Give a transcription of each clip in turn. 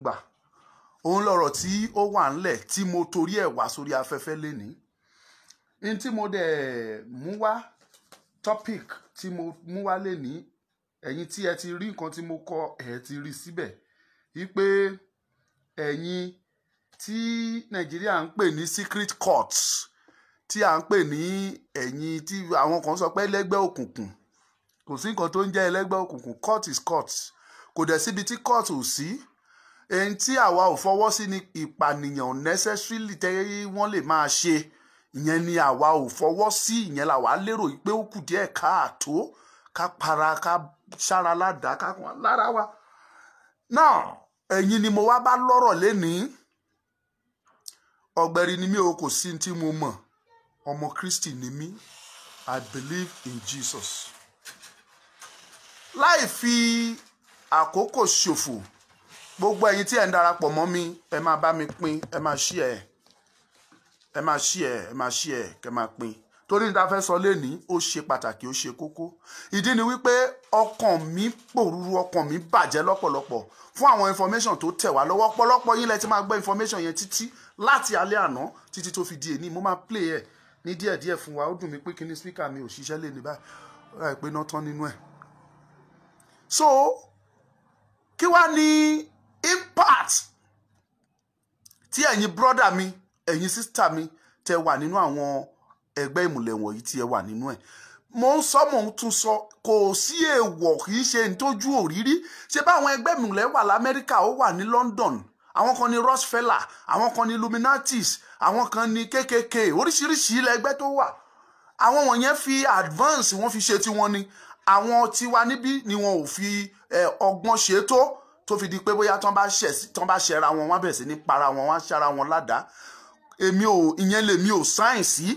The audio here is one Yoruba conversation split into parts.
gbà òun lọ̀rọ̀ tí ó wà ńlẹ̀ tí mo torí ẹ̀ wá sórí afẹ́fẹ́ lénìí ní tí mo dẹ̀ mú wá topic tí mo mú wá lénìí ẹ̀yin tí ẹ ti rí nǹkan tí mo kọ ẹ̀ ti rí síbẹ̀ wípé ẹ̀yin tí Nàìjíríà ń pè ní secret courts tí à ń pè ní ẹ̀yin tí àwọn kan sọ pé ẹlẹ́gbẹ́ òkùnkùn kò sí nǹkan tó ń jẹ́ ẹlẹ́gbẹ́ òkùnkùn court is court kò dẹ̀ síbi tí court ò sí èyí tí àwa ò fọwọ́ sí ni ìpànìyàn necessarily tẹ́ wọ́n lè máa ṣe ìyẹn ni àwa ò fọwọ́ sí ìyẹn làwa lérò pé ó kù díẹ̀ káàtó ká para ká ṣára ládàá ká kàn lára wa náà ẹ̀yin ni mo wá bá lọ́rọ̀ lénìí ọ̀gbẹ̀rì ni mí o kò sí tí mo mọ̀ ọmọ Kristi ni mí I believe in Jesus láì fi àkókò ṣòfò gbogbo ẹ̀yin tí ẹ ń darapọ̀ mọ́ mi ẹ máa bá mi pín ẹ máa share kẹ́ máa pín torí ní ta fẹ́ sọ lénìí ó ṣe pàtàkì ó ṣe kókó ìdí ni wípé ọkàn mi pòrúurú ọkàn mi bàjẹ́ lọ́pọ̀lọpọ̀ fún àwọn information tó tẹ̀ wá lọ́wọ́ ọ̀pọ̀lọpọ̀ yín lẹ ti máa gbọ́ information yẹn títí láti alẹ́ àná títí tó fi di èní mo máa play ẹ̀ ní díẹ̀díẹ̀ fún wa ó dùn mí pé kíní speaker mi ò ṣiṣẹ́ lé ní báyìí ó rà pé náà tán nínú ẹ̀ so kí wá ní impact tí ẹ̀yin brother mi ẹ̀yin sister mi tẹ wà nínú àwọn ẹgbẹ́ ìmùlẹ̀ wọ̀nyí tí ẹ wà nínú ẹ̀ mo ń sọ mo ń tún sọ kò sí èèwọ̀ kì í ṣe ìtọ́jú òrírí ṣe bá àwọn ẹgbẹ́ ìmùlẹ̀ wà lamẹ́ríkà ó wà ní London àwọn kan ní Rockefeller àwọn kan ní Illuminatis àwọn kan ní KKK oríṣiríṣi ilẹ̀ ẹgbẹ́ tó wà àwọn wọ̀nyẹn fi advance wọ́n fi ṣe tiwọn ni àwọn tiwa níbí ni wọn ò fi ọgbọ́n ṣe tó fi di pé bóyá tán bá ṣẹra wọn wọ́n bẹ̀rẹ̀ sí ní para wọn wọ́n ṣara wọn ládàá èmi ò ìyẹn lèmi ò sáyẹ̀nsì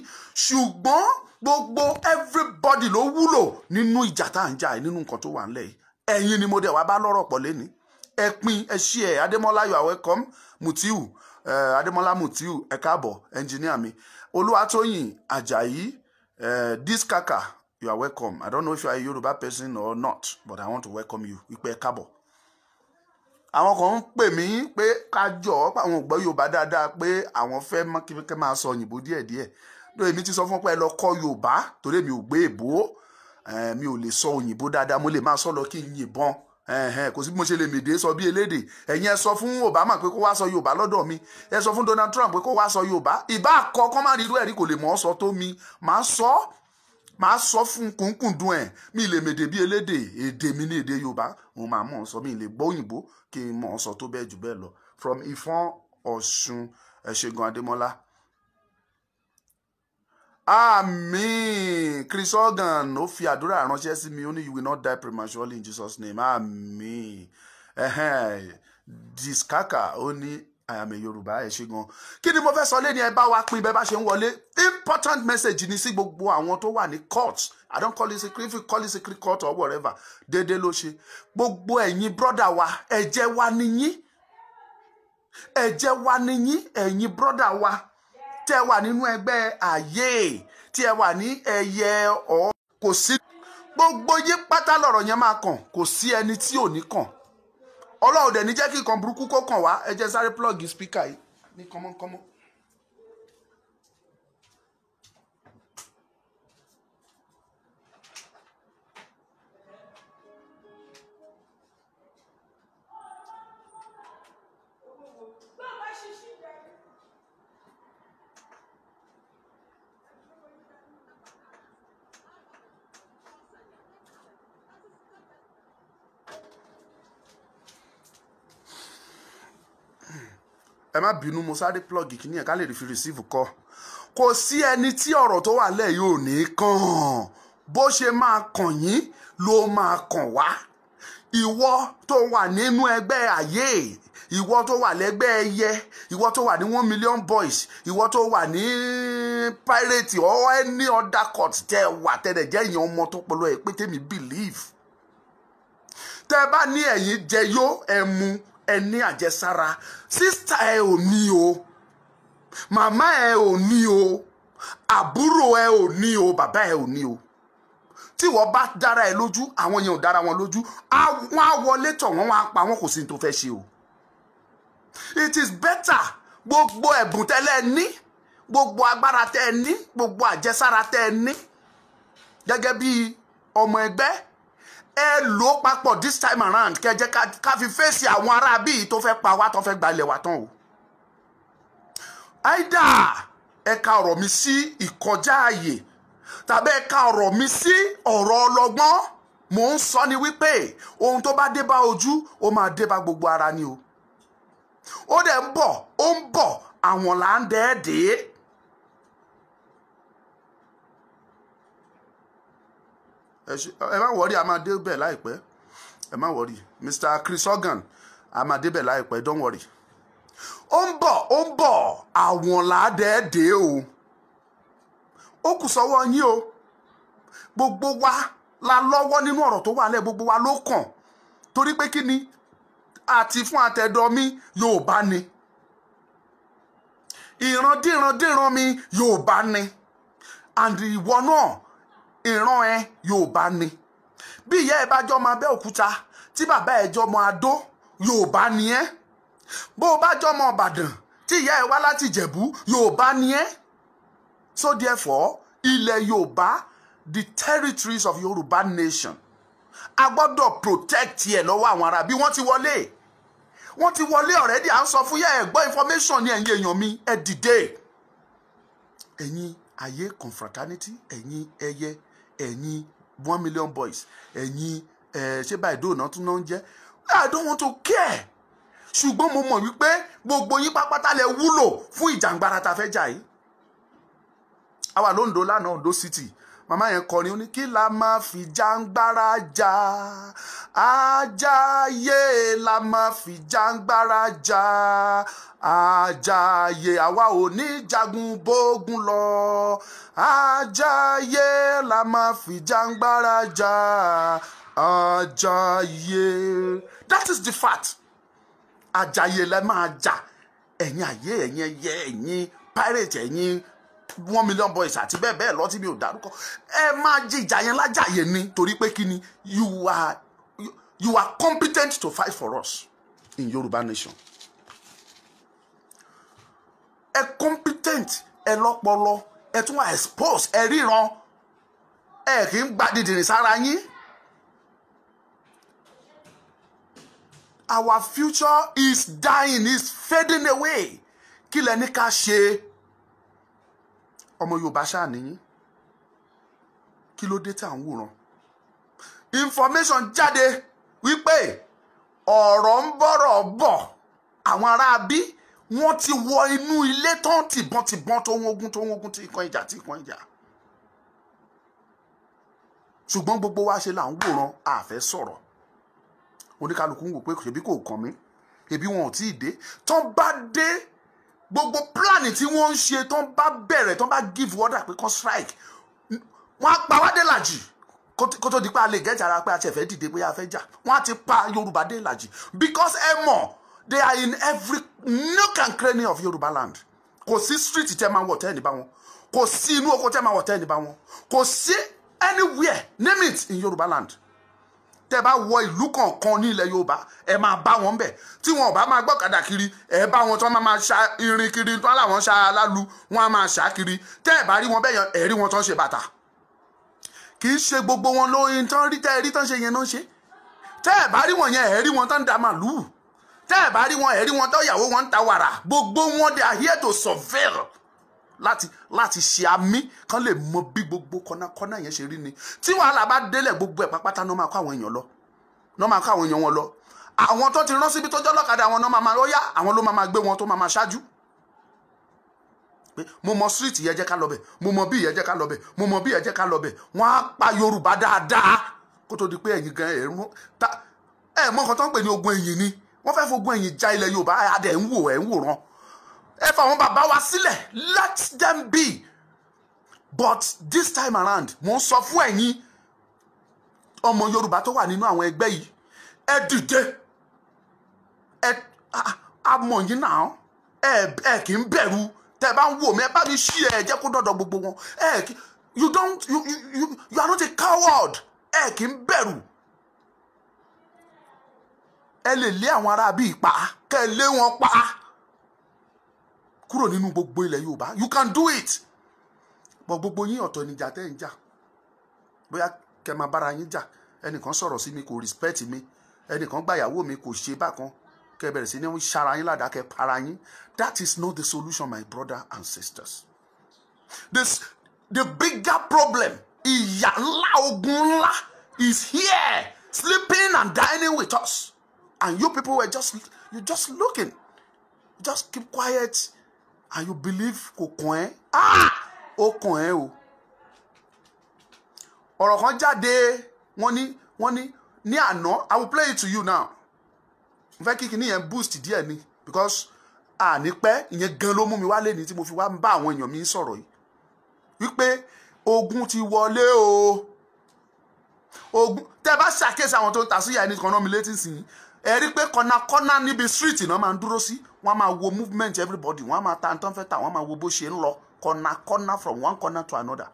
ṣùgbọ́n gbogbo everybody ló wúlò nínú ìjà tá à ń jà nínú nǹkan tó wà ńlẹ̀ yìí ẹ̀yin ni mo dẹ̀ wá bá lọ́rọ̀ pọ̀ lẹ́ni ẹ pín ẹ ṣí ẹ Adémọ́lá you are welcome Mutiu Adémọ́lá Mutiu ẹ káàbọ̀ engineer mi Olúwatóyìn Àjàyí Diskaka you are welcome I don't know if you are a Yoruba person or not but I want to welcome you wípé ẹ káàbọ̀ àwọn kan ń pè mí pé kájọ àwọn ògbọ́ Yorùbá dáadáa pé àwọn fẹ́ kí máa sọ òyìnbó díẹ̀díẹ̀ lórí èmi ti sọ fún pé ẹ lọ kọ́ Yorùbá torí mi ò gbé èbó mi ò lè sọ òyìnbó dáadáa mo lè máa sọ lọ kí n yìnbọn kò sí bí mo ṣe lè mèdè sọ bí elédè ẹ̀yin ẹ sọ fún Obama pé kó wá sọ Yorùbá lọ́dọ̀ mi ẹ sọ fún Donald Trump pé kó wá sọ Yorùbá ìbá àkọ́ kọ́ má rí irú ẹ̀rí kò lè mọ̀ ọ́ sọ tó mi máa sọ fún kùnkùndùn ẹ̀ mi lè mèdè bí elédè èdè mi ní èdè Yorùbá mo máa mọ̀ ọ́ sọ mi lè gbọ́ òyìnbó kí n mọ̀ ọ́ sọ tó bẹ́ẹ̀ jù bẹ́ẹ̀ lọ from Ifọ̀n Ọ̀ṣun Ẹ̀ṣẹ̀gun Adémọ́lá. Àmín Chris Organ ó fi àdúrà ránṣẹ́ sí mi ó ní you will not die prematurely in Jesus name àmín Diskaka ó ní I am a Yorùbá Ẹ̀ṣẹ̀gun kí ni mo fẹ́ sọ lé ní ẹ bá wa pín bẹ́ẹ̀ bá ṣe ń wọlé important message ni sí gbogbo àwọn tó wà ní court I don't call it secret if you call it secret court or whatever déédéé ló ṣe gbogbo ẹ̀yin brother wa ẹ̀jẹ̀ wa nìyí ẹ̀yin brother wa tẹ́ wà nínú ẹgbẹ́ ààyè tí ẹ wà ní ẹ̀yẹ ọ̀ kò sí gbogbo yín pátá lọ̀rọ̀ yẹn máa kàn kò sí ẹni tí ò ní kàn Ọlọ́run dẹ̀ ní jẹ́ kí nǹkan burúkú kó kàn wá ẹ jẹ́ sáré plug speaker yìí ní kọ́mọ́kọ́mọ́. ẹ má bínú mo sáré plug kìíní ẹ̀ ká lè fi receive kọ́ kò sí ẹni tí ọ̀rọ̀ tó wà lẹ̀ yóò ní kàn bó ṣe máa kàn yín ló máa kàn wá ìwọ tó wà nínú ẹgbẹ́ ààyè ìwọ tó wà lẹ́gbẹ́ ẹyẹ ìwọ tó wà ní 1 million boys ìwọ tó wà ní pirate or any other court tẹ wà tẹ́lẹ̀ jẹ́ èèyàn ọmọ tó pọlọ ẹ̀ pé tèmi believe tẹ́ bá ní ẹ̀yin jẹyó ẹmu ẹni àjẹsára sísítà ẹ ò ní o màmá ẹ ò ní o àbúrò ẹ ò ní o bàbá ẹ ò ní o tí wọ́n bá dára ẹ lójú àwọn yẹn ò dára wọn lójú wọ́n á wọlé tọ̀ wọ́n á pa wọ́n kò sí ní tó fẹ́ ṣe o it is better gbogbo ẹ̀bùn tẹ́lẹ̀ ní, gbogbo agbára tẹ́ ẹ ní, gbogbo àjẹsára tẹ́ ẹ ní gẹ́gẹ́ bí ọmọ ẹgbẹ́, ẹ lò ó papọ̀ this time around kẹjẹ ká fi fèsì àwọn ará bíi tó fẹ́ pa wá, tó fẹ́ gba ilẹ̀ wa tán o. àìdá ẹ ka ọ̀rọ̀ mi sí ìkọjá ààyè tàbí ẹ ka ọ̀rọ̀ mi sí ọ̀rọ̀ ọlọ́gbọ́n. Mò ń sọ ni wípé ohun tó bá dé bá ojú ó máa dé bá gbogbo ara ni o. Ó dẹ̀ ń bọ̀, ó ń bọ̀, àwọn là ń dẹ́ẹ̀dẹ́. Ẹ má wọrí, a máa dé bẹ̀ láìpẹ́. Ẹ má wọrí, Mr. Chris Organ, a máa dé bẹ̀ láìpẹ́, don't worry. Ó ń bọ̀, àwọn là ń dẹ́ẹ̀dẹ́ o. Ó kù sọ́wọ́ yín o. Gbogbo wa la lọ́wọ́ nínú ọ̀rọ̀ tó wà lẹ́, gbogbo wa ló kàn. Torí pé kí ni? Àti fún àtẹ̀dọ̀ mi Yorùbá ni. Ìrandíran mi Yorùbá ni. And ìwọ náà ìran ẹ Yorùbá ni. Bí ìyá ẹ bá jọmọ Abẹ́òkúta, tí bàbá ẹ jọmọ Adó, Yorùbá ni ẹ́. Bó o bá jọmọ Ìbàdàn, tí ìyá ẹ wá láti Ìjẹ̀bú, Yorùbá ni ẹ́. So therefore, ilẹ̀ Yorùbá, the territories of Yorùbá nation, a gbọ́dọ̀ protect ẹ̀ lọ́wọ́ àwọn ará bí wọ́n ti wọlé already. À ń sọ fún yẹ́ ẹ̀ gbọ́ information ní ẹ̀yin èèyàn mi, ẹ dìde. Ẹ̀yin ayé confraternity, ẹ̀yin ẹyẹ, ẹ̀yin 1 million boys, ẹ̀yin ṣé báyìí dóònà tún náà ń jẹ́. I don't want to care. Ṣùgbọ́n mo mọ̀ wípé gbogbo yín pápátá lẹ wúlò fún ìjàngbara ta fẹ́ jà yìí. Àwa lóńdó lánàá, Ondo City, màmá yẹn kọrin, ó ní kí la máa fi jàngbara jà, Àjàyè la máa fi jàngbara jà, Àjàyè àwa ò ní jagun bógun lọ, Àjàyè la máa fi jàngbara jà, Àjàyè. That is the fact. Àjàyè la máa jà. Ẹ̀yin ayé, ẹ̀yin ẹyẹ, ẹ̀yin pirate, ẹ̀yin 1 million boys àti bẹ́ẹ̀ bẹ́ẹ̀ lọ tí mi ò dárúkọ, ẹ máa jìjà yẹn lájàyè ni. Torí pé kí ni? You are competent to fight for us in Yorùbá nation. Ẹ competent, ẹ lọ́pọlọ, ẹ tún wà expose, ẹ ríran, ẹ kì í gba dìdìrín sára yín. Our future is dying, is fading away. Kí lẹ ní ká ṣe? Ọmọ Yorùbá ṣáà nìyí. Kí ló dé tí à ń wòran? Information jáde wípé ọ̀rọ̀ ń bọ̀rọ̀ bọ̀. Àwọn ará bí wọ́n ti wọ inú ilé tán tìbọn tó ń ogun tí ìkan ìjà. Ṣùgbọ́n gbogbo wa ṣe là ń wòran, a fẹ́ sọ̀rọ̀. Oníkálukú ń wò pé ṣebí kò kàn mí, ṣebí wọn ò tí ì dé. Tán bá dé, gbogbo plan tí wọ́n ń ṣe, tán bá bẹ̀rẹ̀, tán bá give order pé kán strike, wọ́n á pa wá dé làjì kó tó di pé a lè gẹ́jà ara pé a ti fẹ́ dìde pé a fẹ́ jà. Wọ́n á ti pa Yorùbá dé làjì. Because ẹ mọ̀, they are in every nook and cranny of Yorùbá land. Kò sí street tẹ́ máa wọ̀ tẹ́ ní bá wọn. Kò sí inú oko tẹ́ máa wọ̀ tẹ́ ní bá wọn. Kò sí anywhere, name it, in Yorùbá land. Tẹ́ bá wọ ìlú kọ̀ọ̀kan ní ilẹ̀ Yorùbá, ẹ máa bá wọn bẹ̀. Tí wọn ò bá máa gbọ́kadà kiri, ẹ bá wọn tán máa ṣa irin kiri, tán láwọn ṣa alálu, wọn á máa ṣá kiri. Tẹ́ ẹ bá rí wọn bẹ́yàn, ẹ rí wọn tán ṣe bàtà. Kì í ṣe gbogbo wọn lóyin tán rí, tẹ́ ẹ rí tán ṣe yẹn náà ṣe. Tẹ́ ẹ bá rí wọn yẹn, ẹ rí wọn tán da màlúù. Tẹ́ ẹ bá rí wọn, ẹ rí wọn tán ìyàwó wọn ń ta wàrà. Gbogbo wọn, they are here to surveil. Láti ṣe àmì kan lè mọ bí gbogbo kọ́nà yẹn ṣe rí ni. Tí wàhálà bá délẹ̀, gbogbo ẹ̀ pápátá náà máa kó àwọn èèyàn lọ. Náà máa kó àwọn èèyàn wọn lọ. Àwọn tó ti rán síbi tó jọ́ lọ́kadà, àwọn náà máa ó yá, àwọn ló máa gbé wọn tó máa ṣáájú. Pé mo mọ street yẹn jẹ́ ká lọ bẹ̀, mo mọ bí yẹn jẹ́ ká lọ bẹ̀, mo mọ bí yẹn jẹ́ ká lọ bẹ̀. Wọ́n á pa Yorùbá dáadáa kó tó di pé ẹ̀yin gan ẹ̀ mọ́ nǹkan tó ń pè ní ogun ẹ̀yìn ni. Wọ́n fẹ́ fogun ẹ̀yìn ja ilẹ̀ Yorùbá, adẹ̀ ń wòran. Ẹ fà wọn bàbá wa sílẹ̀, let them be. But this time around, mo ń sọ fún ẹ̀yin ọmọ Yorùbá tó wà nínú àwọn ẹgbẹ́ yìí, ẹ dìde. A mọ̀ yín náà, ẹ kì í bẹ̀rù. Tẹ́ bá ń wò mí, ẹ bá mi ṣí ẹ jẹ́ kó dọ̀dọ̀ gbogbo wọn. You are not a coward. Ẹ kì í bẹ̀rù. Ẹ lè lé àwọn ará bí pa, kẹ́ lé wọn pa. kúrò nínú gbogbo ilẹ̀ Yorùbá. You can do it. But gbogbo yín ọ̀tọ̀ níjà tẹ́ ń jà. Bóyá kẹ́ máa bára yín jà. Ẹnìkan sọ̀rọ̀ sí mi kò respect mi. Ẹnìkan gbàyàwó mi kò ṣe bákan. Kẹ́ bẹ̀rẹ̀ sí ní ṣara yín ládàá kẹ́ para yín. That is not the solution, my brother and sisters. The bigger problem, ìyà ńlá, ogun ńlá, is here, sleeping and dining with us. And you people were just looking. Just keep quiet and you believe kò kàn ẹ́. Ó kàn ẹ́ o. Ọ̀rọ̀ kan jáde, wọ́n ní àná. I will play it to you now. Mo fẹ́ kí kíní yẹn boost díẹ̀ ni because ní pẹ́ ìyẹn gan ló mú mi wálé ní tí mo fi wá ń bá àwọn èèyàn mi sọ̀rọ̀ yìí. Wípé ogun ti wọlé o. Ogun tẹ́ bá ṣàkíyèsí àwọn tó ń ta sí ìyá ẹni kan náà mi létí sí i. Ẹ rí pé kọ́nà níbi street náà máa ń dúró sí. Wọ́n máa wo movement everybody. Wọ́n máa ta nǹkan fẹ́ ta. Wọ́n máa wo bó ṣe ń lọ. Corner from one corner to another.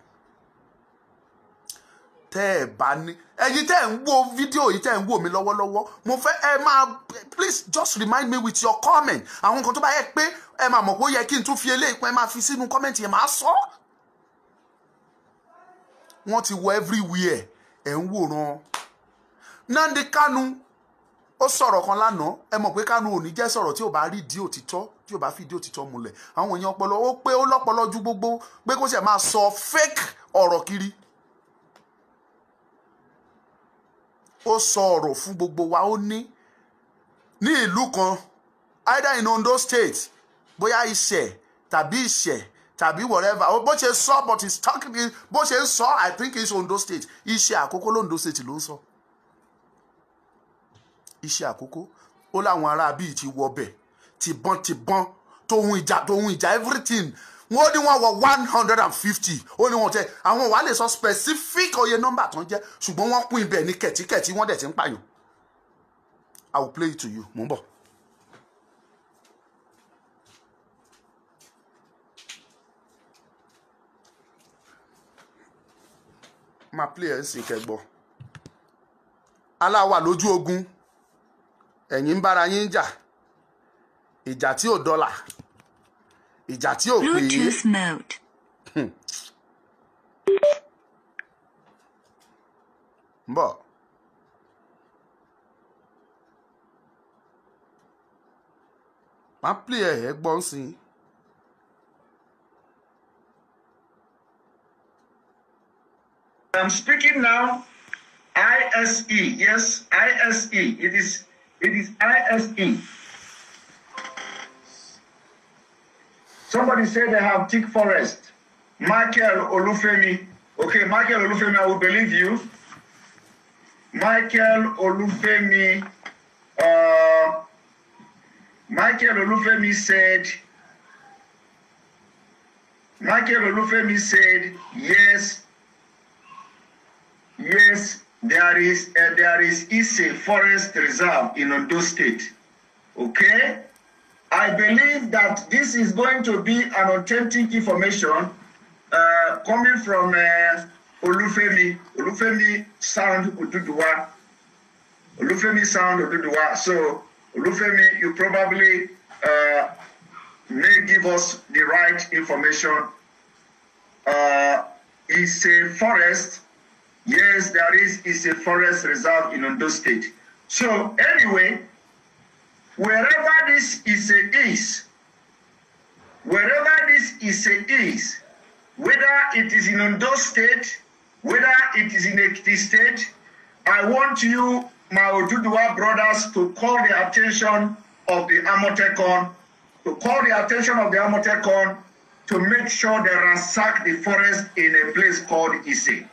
Tẹ́ ẹ bá ní ẹ̀yin tẹ́ ẹ ń wo fídíò yìí tẹ́ ẹ ń wò mí lọ́wọ́lọ́wọ́ mo fẹ́ ẹ máa please just remind me with your comment. Àwọn nǹkan tó bá yẹ pé ẹ máa mọ̀ pé ó yẹ kí n tún fi eléyìí pé ẹ máa fi sínú comment yẹn máa sọ. Wọ́n ti wọ everywhere ẹ̀ ń wòran. Nnamdi Kanu ó sọ̀rọ̀ kan lánàá ẹ mọ̀ pé Kanu ò ní jẹ́ sọ̀rọ̀ tí ò bá rí di òtítọ́ tí ò bá fi di òtítọ́ múlẹ̀. Àwọn èèyàn ọpọlọ ó pé ó lọ́pọlọ ju gbogbo pé kó ṣe máa sọ fake ọ̀rọ̀ kiri. Ó sọ ọ̀rọ̀ fún gbogbo wa ó ní ìlú kan either in Ondo State bóyá Ìṣẹ̀ tàbí Ìṣẹ̀ tàbí whatever bó ṣe sọ but he's talking bó ṣe sọ I think it's Ondo State. Ìṣẹ̀ Àkókó l'Ondo State ló ń sọ. Ìṣẹ̀ Àkókó ó láwọn ará bíi ti wọbẹ̀ tìbọn tóhun ìjà everything wọ́n ní wọ́n wọ 150 ó ní wọ́n tẹ àwọn wà lè sọ specific oye nọ́mbà tó ń jẹ́ ṣùgbọ́n wọ́n pín ibẹ̀ ní kẹ̀tíkẹ̀tí wọ́n dẹ̀ ti ń pààyàn. I will play it to you. Mo ń bọ̀. Máa play ẹ̀ sí kẹgbọ́. Aláwà lójú ogun ẹ̀yin ń bára yín jà ìjà tí ò dọ́là ìjà tí ò pé. Bluetooth mode. Mbọ̀. Máa play ẹ̀ gbọ́n sí i. I'm speaking now. ISE, yes, ISE. It is ISE. Somebody said they have thick forest. Michael Olufemi. Okay, Michael Olufemi, I will believe you. Michael Olufemi. Michael Olufemi said, yes. Yes, there is Ise Forest Reserve in Ondo State. Okay? I believe that this is going to be an authentic information coming from Olufemi Sound Oduduwa. Olufemi Sound Oduduwa. So, Olufemi, you probably may give us the right information. Ise Forest. Yes, there is a forest reserve in Ondo State. So anyway, wherever this is, whether it is in Ondo State, whether it is in Ekiti State, I want you, my Oduduwa brothers, to call the attention of the Amotekon, to make sure they ransack the forest in a place called Ise.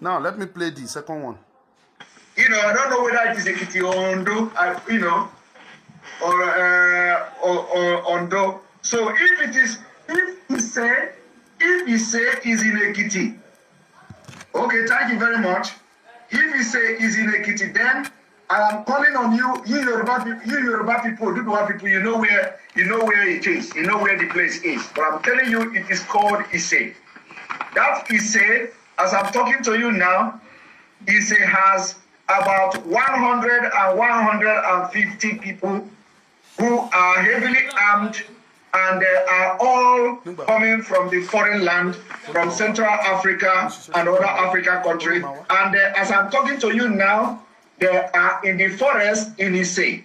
Now let me play the second one. I don't know whether it is Ekiti or Ondo, or Ondo. So if he say is in Ekiti, okay, thank you very much. If he say is in Ekiti, then I am calling on you Yoruba people, Oduduwa people, you know where it is, you know where the place is. But I'm telling you, it is called Ise. That Ise, as I'm talking to you now, Ise has about 100 and 150 people who are heavily armed, and they are all coming from the foreign land, from Central Africa and other African countries. And as I'm talking to you now, they are in the forest in Ise.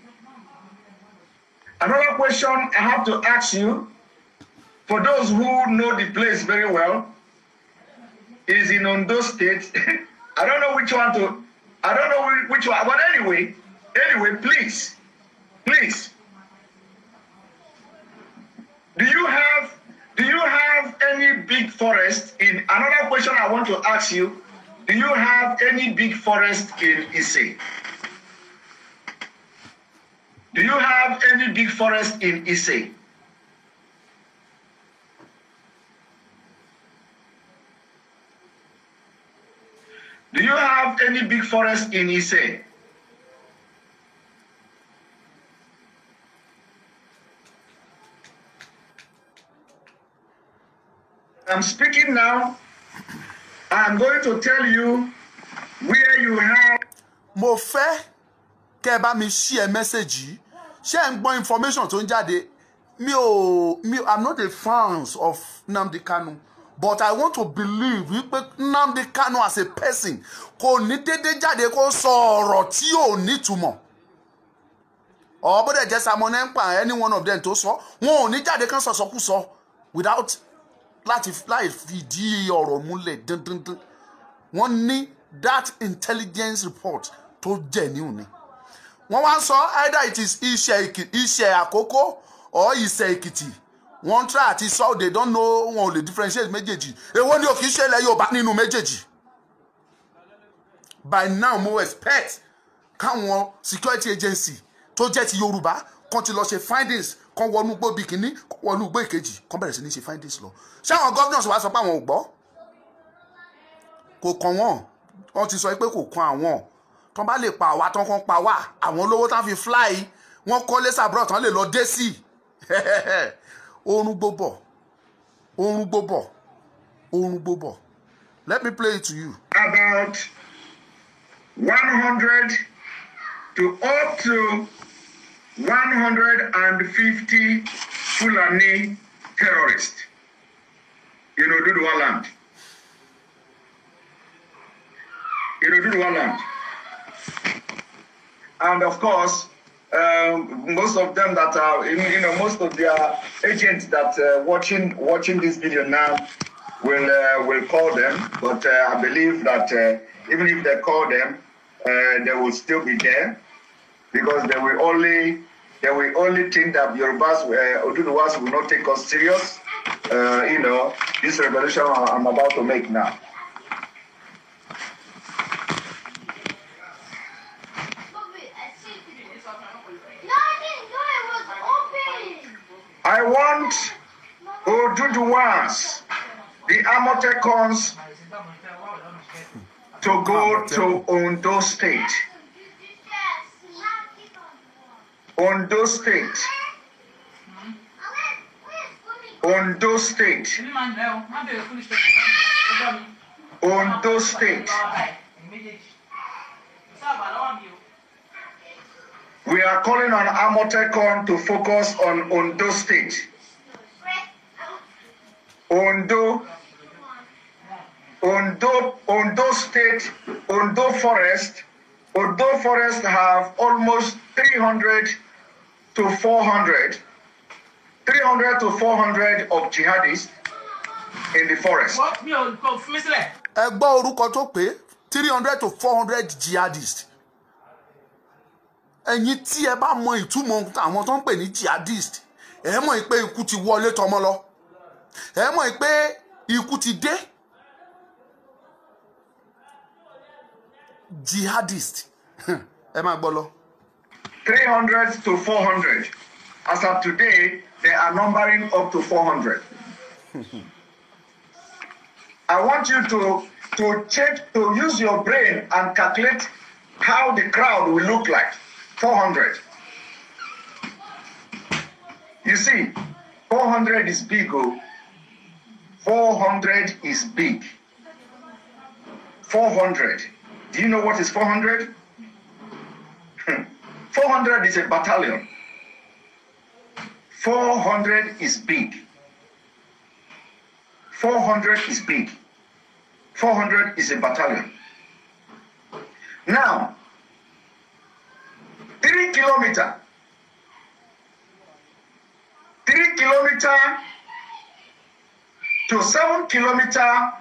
Another question I have to ask you, for those who know the place very well, is in Ondo State. I don't know which one, but anyway, please. Do you have any big forest in, another question I want to ask you, do you have any big forest in Ise? Do you have any big forest in Ise? Do you have any big forest in Ise? I'm speaking now. I'm going to tell you where you have. Mo fẹ́ kẹ́ bá mi share message yìí. Share ń gbọ́ information tó ń jáde. I'm not a fan of Nnamdi Kanu, but I want to believe wípé Nnamdi Kanu as a person kò ní dédé jáde kó sọ ọ̀rọ̀ tí ò ní túmọ̀. Or bó dẹ̀ jẹ́ Simon Ekpa, any one of them tó sọ, wọn ò ní jáde kan sọ̀sọ̀kúsọ without láti fìdí ọ̀rọ̀ múlẹ̀ dandandan. Wọ́n ní that intelligence report tó genuine ni. Wọ́n wá sọ either it is Iṣẹ́ Àkókò or Ìṣẹ̀ Èkìtì. Wọ́n try àti sọ they don't know, wọn ò lè differentiate méjèèjì. Èwo ni ò kì í ṣẹlẹ̀ Yorùbá nínú méjèèjì. By now mo expect káwọn security agency tó jẹ́ ti Yorùbá kan ti lọ ṣe findings, kan wọnú gbó bí kìíní, wọnú gbó ìkejì, kan bẹ̀rẹ̀ sí ní ṣe findings lọ. Ṣé àwọn governors wá sọ pé àwọn ò gbọ́? Kò kàn wọ́n. Wọ́n ti sọ pé kò kàn àwọn. Tán bá lè pa àwa tán kan pa wá, àwọn olówó tán fi fly, wọ́n kọ́lé sàbúrò tán lè lọ dé sí. Orun gbóbọ̀. Orun gbóbọ̀. Orun gbóbọ̀. Let me play it to you. About 100 to up to 150 Fulani terrorists in Oduduwa land. And of course, most of them that are, most of their agents that watching this video now will call them. But I believe that even if they call them, they will still be there, because they will only think that Yorubas, Oduduwas will not take us serious. This revolution I'm about to make now. I want Oduduwas, the Amotekons, to go to Ondo State. Ondo State. Ondo State. Ondo State. We are calling on Amotekon to focus on Ondo State. Ondo State, Ondo Forest. Ondo Forest have almost 300 to 400 of jihadists in the forest. Ẹ gbọ́ orúkọ tó pé 300 to 400 jihadists. Ẹ̀yin tí ẹ bá mọ ìtumọ̀ àwọn tó ń pè ní jihadist, ẹ mọ̀ pé ikú ti wọlé tọmọ lọ. Ẹ mọ̀ pé ikú ti dé. Jihadist. Ẹ máa gbọ́ lọ. 300 to 400. As of today, they are numbering up to 400. I want you to use your brain and calculate how the crowd will look like. 400. You see, 400 is big. 400 is big. 400. Do you know what is 400? 400 is a battalion. 400 is big. 400 is big. 400 is a battalion. Now, 3 kilometers. 3 kilometers to 7 kilometers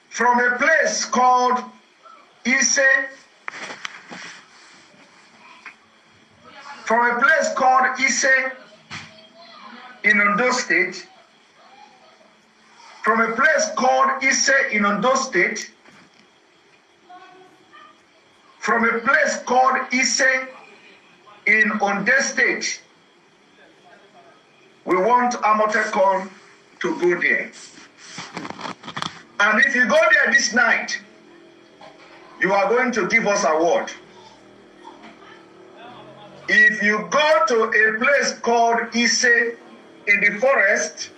from a place called Ise, in Ondo State, from a place called Ise in Ondo State, from a place called Ise in Ondo State, we want Amotekun to go there. And if you go there this night, you are going to give us award. If you go to a place called Ise in the forest,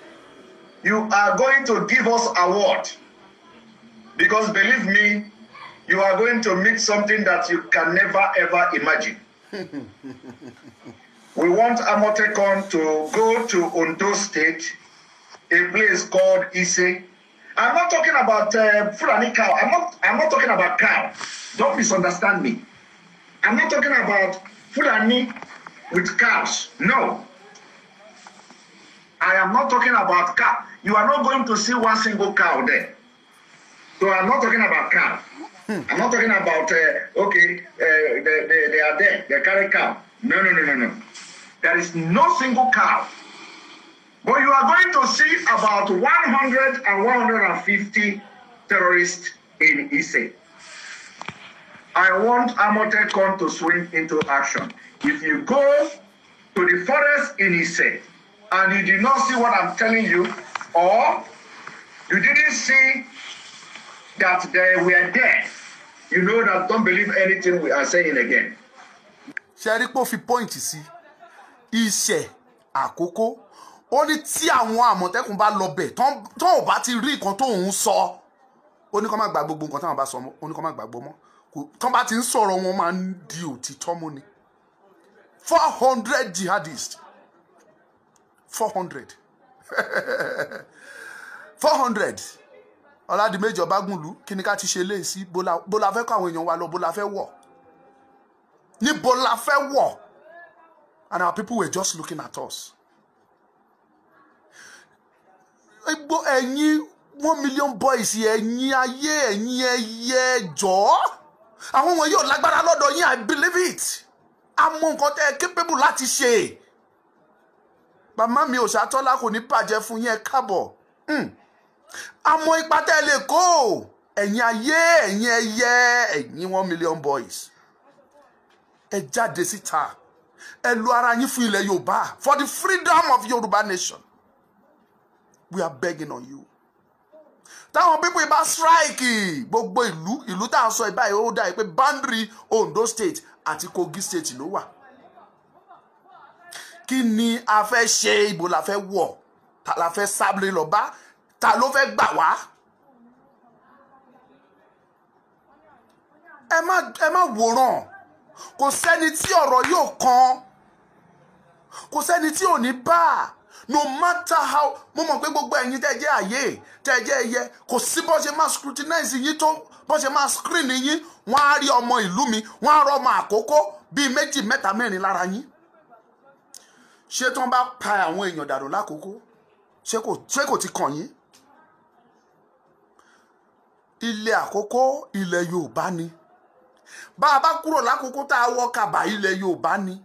you are going to give us award. Because believe me, you are going to meet something that you can never ever imagine. We want Amotekun to go to Ondo State, a place called Ise. I'm not talking about Fulani cow. I'm not talking about cow. Don't misunderstand me. I'm not talking about Fulani with cows. No. I am not talking about cow. You are not going to see one single cow there. So I'm not talking about cow. I'm not talking about, they are there. They carry cow. No. There is no single cow. But you are going to see about 100 and 150 terrorists in Ise. I want Amotekun to swing into action. If you go to the forest in Ise and you did not see what I'm telling you, or you didn't see that they were there, you know that don't believe anything we are saying again. Ṣẹ́rípò fi pọ́ìntì sí Ise Àkókó. Ó ní tí àwọn Àmọ̀tẹ́kùn bá lọ bẹ̀ tán ò bá ti rí nǹkan tó ń sọ, ó ní kó má gba gbogbo nǹkan táwọn bá sọ mọ́, ó ní kó má gbàgbọ́ mọ́. Tán bá ti ń sọ̀rọ̀ wọn máa ń di òtítọ́ mú ni. 400 jihadists. 400. 400. Ọládìméjì Ọbágúnlú, kí ni ká ti ṣe léyìí sí? Bó la fẹ́ kó àwọn èèyàn wa lọ, bó la fẹ́ wọ̀. Níbo la fẹ́ wọ̀? And our people were just looking at us. Ẹ̀yin 1 million boys, ẹ̀yin ayé, ẹ̀yin ẹyẹ jọ̀ọ́. Àwọn wọn yóò lágbára lọ́dọ̀ yín, I believe it. Àmọ́ nǹkan tẹ́ ẹ capable láti ṣe. Bàmá mi Òṣàtọ́lá kò ní bàjẹ́ fún yín, ẹ káàbọ̀. Àmọ́ ipa tẹ́ ẹ lè kó. Ẹ̀yin ayé, ẹ̀yin ẹyẹ, ẹ̀yin 1 million boys. Ẹ jáde síta. Ẹ lo ara yín fún ilẹ̀ Yorùbá, for the freedom of Yorùbá nation. We are begging on you. Táwọn people bá strike gbogbo ìlú tá à ń sọ ìbáyìí ó dà pé boundary Ondo State àti Kogi State ló wà. Kí ni a fẹ́ ṣe? Ibo la fẹ́ wọ̀? Ta la fẹ́ sábìlì lọ bá? Ta ló fẹ́ gbà wá? Ẹ má wòran. Kò sẹ́ni tí ọ̀rọ̀ yóò kàn. Kò sẹ́ni tí ò ní bá. No matter how, mo mọ̀ pé gbogbo ẹ̀yin tẹ́ jẹ́ ayé, tẹ́ jẹ́ ẹyẹ, kò sí bó ṣe máa scrutinize yín tó, bó ṣe máa screen yín, wọ́n á rí ọmọ ìlú mi, wọ́n á rọ ọmọ Àkókó bíi 2, 3, 4 lára yín. Ṣé tí wọ́n bá pa àwọn èèyàn dànù l'Àkókó? Ṣé kò ti kàn yín? Ilẹ̀ Àkókó, ilẹ̀ Yorùbá ni. Bá a bá kúrò l'Àkókó tá a wọ Kàbà, ilẹ̀ Yorùbá ni.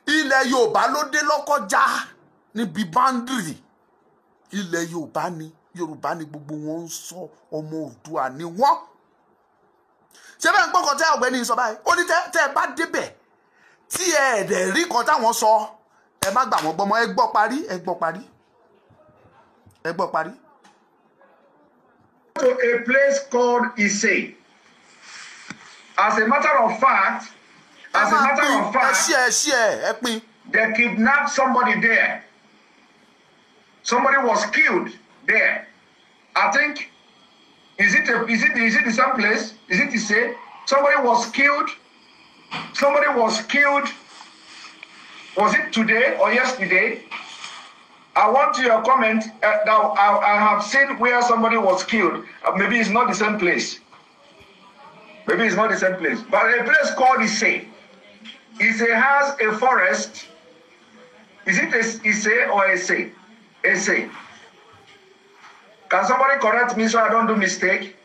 Ilẹ̀ Yorùbá ló dé Lọ́kọ́já. Níbi boundary ilẹ̀ Yorùbá ni gbogbo wọn ń sọ, ọmọ Oòduà ni wọ́n. Ṣé bẹ́ẹ̀ ń gbọ́kàn tí ọ̀gbẹ́ni sọ báyìí? Ó ní tẹ́ ẹ bá débẹ̀ tí ẹ ẹ̀dẹ̀ rí kan táwọn sọ, ẹ má gbà wọ́n gbọ́mọ. Ẹ gbọ́ parí. To a place called Ise. As a matter of fact, ẹ pín. They kidnapped somebody there. Somebody was killed there. I think, is it the same place? Is it Ise? Somebody was killed. Somebody was killed. Was it today or yesterday? I want your comment. Now I have seen where somebody was killed. Maybe it's not the same place. Maybe it's not the same place. But a place called Ise. Ise has a forest. Is it Ise or Ise? Ise. Can somebody correct me so I don't do mistake?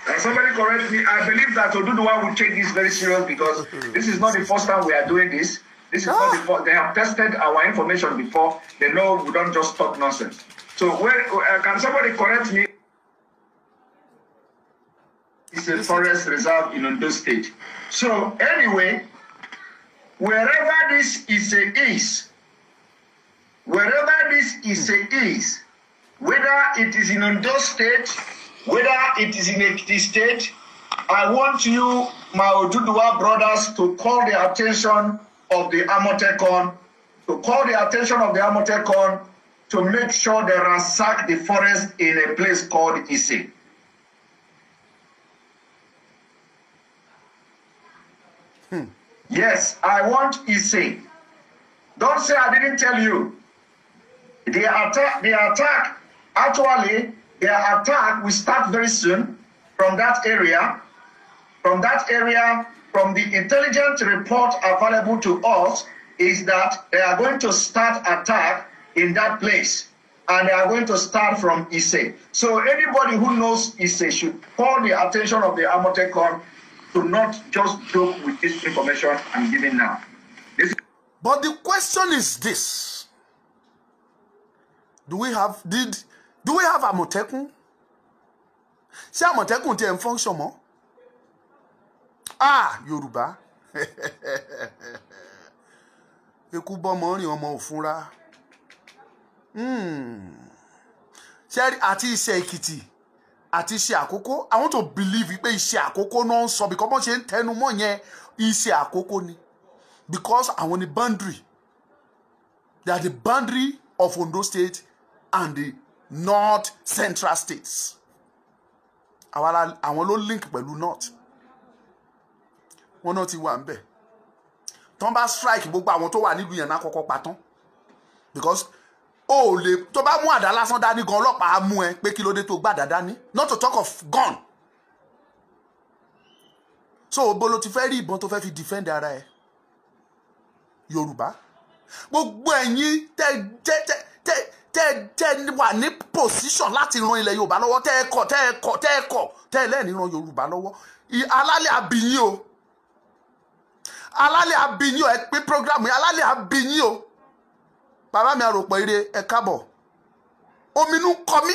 Can somebody correct me? I believe that Oduduwa will take this very serious because this is not the first time we are doing this. This is not the first. They have tested our information before. They know we don't just talk nonsense. So can somebody correct me? It's a forest reserve in Ondo State. So anyway, wherever this is, wherever this is, whether it is in Ondo State, whether it is in Ekiti State, I want you, my Oduduwa brothers, to call the attention of the Amotekon, to make sure they ransack the forest in a place called Ise. Yes, I want Ise. Don't say I didn't tell you. The attack, actually, their attack will start very soon from that area. From the intelligence report available to us is that they are going to start attack in that place. And they are going to start from Ise. So anybody who knows Ise should call the attention of the Amotekon to not just joke with this information I'm giving now. But the question is this. Do we have Amotekun? Ṣé Amotekun tí ẹ ń function mọ́? Yorùbá. Eku bọ́mọ rìn ọmọ òfúnra. Ṣé àti Iṣẹ́ Èkìtì àti Iṣẹ́ Àkókó, I want to believe pé Iṣẹ́ Àkókó náà ń sọ because bọ́n ṣe ń tẹnu mọ́ yẹn Iṣẹ́ Àkókó ni. Because àwọn ni boundary. They are the boundary of Ondo State and the North Central States. Àwọn ló link pẹ̀lú North. Wọ́n náà ti wà ń bẹ̀. Tọ́n bá strike gbogbo àwọn tó wà nílùú yẹn náà kọ́kọ́ pa tán. Because tó bá mú àdá lásán dání gan ọlọ́pàá á mú ẹ pé kí ló dé tó gbàdá dání. Not to talk of gun. So bó ló ti fẹ́ rí ìbọn tó fẹ́ fi defend ara ẹ. Yorùbá. Gbogbo ẹ̀yin tẹ́ wà ní position láti ran ilẹ̀ Yorùbá lọ́wọ́ tẹ́ ẹ lẹ́ni ran Yorùbá lọ́wọ́. Alálẹ̀ àbíyín o. Alálẹ̀ àbíyín o ẹ pé program yẹn alálẹ̀ àbíyín o. Bàbá mi àròpọ̀ ire ẹ kábọ̀. Ominú kọ mí.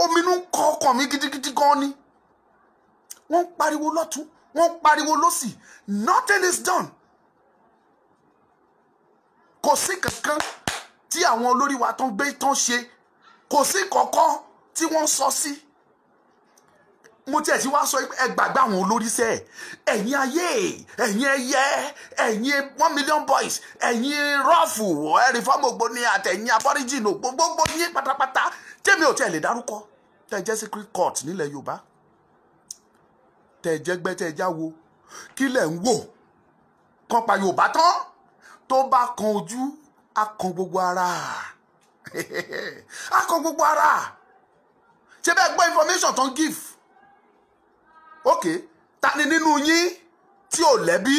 Ominú kọ ọkàn mi gidigidi gan ni. Wọ́n pariwo lọ́tún, wọ́n pariwo lọ́sì. Nothing is done. Kò sí kankan tí àwọn olórí wa tán gbé tán ṣe. Kò sí kankan tí wọ́n sọ sí. Mo tiẹ̀ ti wá sọ ẹ gbàgbé àwọn olórí sẹ́ ẹ̀yin ayé ẹ̀yin ẹyẹ ẹ̀yin 1 million boys ẹ̀yin rọ́ọ̀fù ẹ̀rì fọ́mọ̀gbò ní àtẹ̀yìn aborigine gbogbo yín pátápátá tèmi ò tiẹ̀ lè dárúkọ tẹ́ jẹ́ secret court nílẹ̀ Yorùbá tẹ́ jẹ́ gbẹ́ tẹ́ jáwo kí lẹ̀ ń wò kan pa Yorùbá tán tó bá kan ojú á kan gbogbo ara á kan gbogbo ara ṣé bẹ́ẹ̀ gbọ́ information tán give. Okay, ta ni nínú yín tí ò lẹ́bí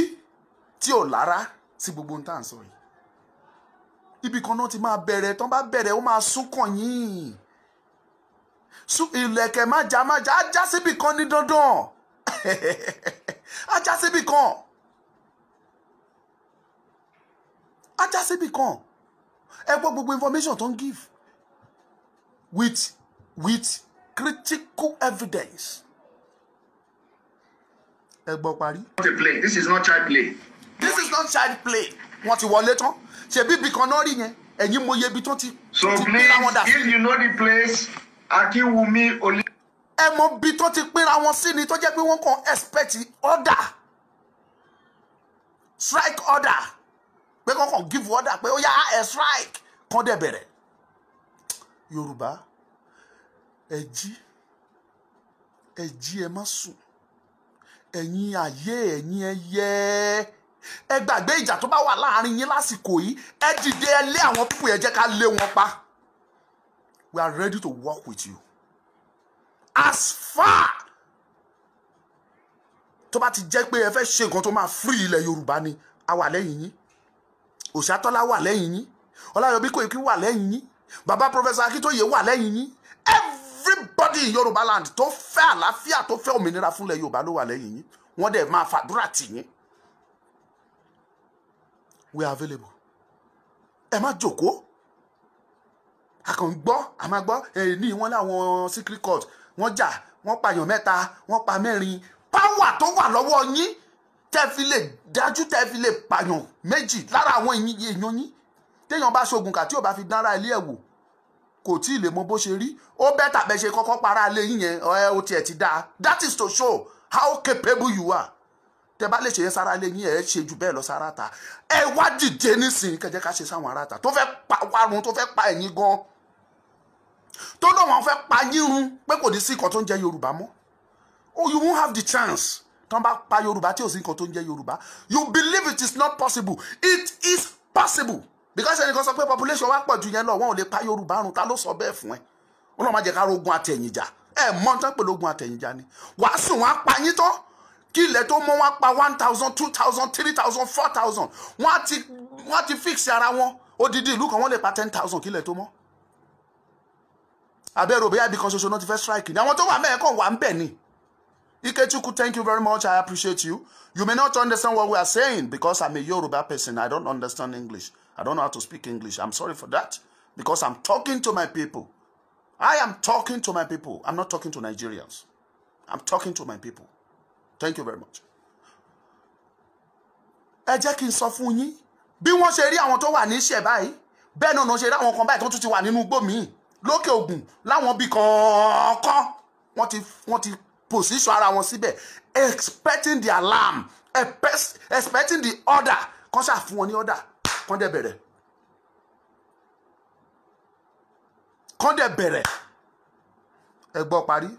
tí ò lára sí gbogbo ohun tá à ń sọ yìí. Ibi kan náà ti máa bẹ̀rẹ̀ tán bá bẹ̀rẹ̀ ó máa súnkàn yín. Ìlẹ̀kẹ̀ má já ajá síbì kan ní dandan. Ajá síbì kan. Ajá síbì kan. Ẹ gbọ́ gbogbo information tó ń give with critical evidence. This is not child play. This is not child play. Wọ́n ti wọlé tán. Ṣé bíbí kan náà rí yẹn? Ẹ̀yin mo yẹ ibi tán ti. So please, if you know the place, Akinwumi Oli. Ẹ mọ bí tán ti pínra wọn sí ni tó jẹ́ pé wọ́n kàn expect order. Strike order. Pé kàn kàn give order pé ó yá ẹ strike. Kàn dẹ̀ bẹ̀rẹ̀. Yorùbá. ẹ jí ẹ má sùn, ẹ̀yin ayé, ẹ̀yin ẹyẹ, ẹ gbàgbé ìjà tó bá wà láàrin yín lásìkò yìí, ẹ dìde ẹ lé àwọn pípò yẹn, jẹ́ ká lé wọn pa. We are ready to work with you. As far tó bá ti jẹ́ pé ẹ fẹ́ ṣe nǹkan tó máa free ilẹ̀ Yorùbá ni, a wà lẹ́yìn yín. Òṣàtọ́lá wà lẹ́yìn yín, Ọláyọ̀bí Kóìkí wà lẹ́yìn yín, bàbá Professor Akíntóyè wà lẹ́yìn yín. Everybody in Yorùbá land tó fẹ́ àlàáfíà, tó fẹ́ òmìnira fúnlẹ̀ Yorùbá ló wà lẹ́yìn yín. Wọ́n dẹ̀ máa fàdúrà tì yín. We are available. Ẹ má jókòó. A kàn gbọ́, a máa gbọ́, ní wọ́n láwọn secret court, wọ́n jà, wọ́n pààyàn 3, wọ́n pa 4. Power tó wà lọ́wọ́ yín, tẹ́ fi lè dájú, tẹ́ fi lè pààyàn 2 lára àwọn èèyàn yín. Téèyàn bá ṣoògùn kà tí ò bá fi dára ilé ẹ̀wò, kò tí ì lè mọ bó ṣe rí. Ó bẹ́tà bẹ́ ṣe kọ́kọ́ para ilé yín yẹn, ó tiẹ̀ ti dáa. That is to show how capable you are. Tẹ́ bá lè ṣe yẹn sára ilé yín, ẹ ṣe jù bẹ́ẹ̀ lọ sára ta. Ẹ wá dìde nísìnyí kẹjẹ ká ṣe sáwọn ará ta tó fẹ́ pa wárun, tó fẹ́ pa ẹ̀yin gan, tó náà wọ́n fẹ́ pa yín run pé kò ní sí nǹkan tó ń jẹ́ Yorùbá mọ́. Oh, you won't have the chance. Tán bá pa Yorùbá tí ò sí nǹkan tó ń jẹ́ Yorùbá. You believe it is not possible. It is possible. Because ẹnìkan sọ pé population wa pọ̀ jù yẹn lọ, wọn ò lè pa Yorùbá run. Ta ló sọ bẹ́ẹ̀ fún ẹ? Wọ́n lọ́ máa jẹ́ ká rogun àtẹ̀yìnjà. Ẹ mọ̀ tán pẹ̀lú ogun àtẹ̀yìnjà ni. Wàá sùn wọn á pa yín tán. Kí ilẹ̀ tó mọ́ wọn pa 1,000, 2,000, 3,000, 4,000. Wọ́n á ti fix ara wọn. Odidi ìlú kan wọ́n lè pa 10,000 kí ilẹ̀ tó mọ́. Abẹ́rò bóyá ibi kan ṣoṣo náà ti fẹ́ strike ni. Àwọn tó wà mẹ́ẹ̀ kàn wà ń bẹ̀ ni. Ikechukwu, thank you very much. I appreciate you. You may not understand what we are saying because I'm a Yoruba person. I don't understand English. I don't know how to speak English. I'm sorry for that because I'm talking to my people. I am talking to my people. I'm not talking to Nigerians. I'm talking to my people. Thank you very much. Ẹ jẹ́ kí n sọ fún yín bí wọ́n ṣe rí àwọn tó wà ní ìṣẹ̀ báyìí, bẹ́ẹ̀ náà ṣe rí àwọn kan báyìí tó tún ti wà nínú igbó míì lókè Ògùn láwọn bí kọ̀ọ̀kan wọ́n ti position ara wọn síbẹ̀, expecting the alarm, expecting the order. Kan ṣáà fún wọn ní order, kan dẹ̀ bẹ̀rẹ̀. Ẹ gbọ́ parí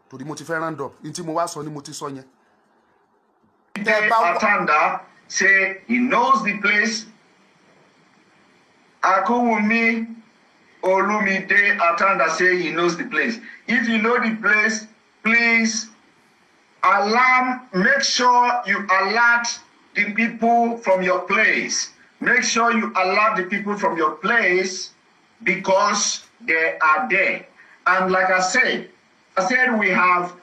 torí mo ti fẹ́ round up. Ní tí mo wá sọ ni mo ti sọ yẹn. Atanda say he knows the place. Akuwumi Olumide Atanda say he knows the place. If you know the place, please make sure you alert the people from your place. Make sure you alert the people from your place because they are there. And like I said we have,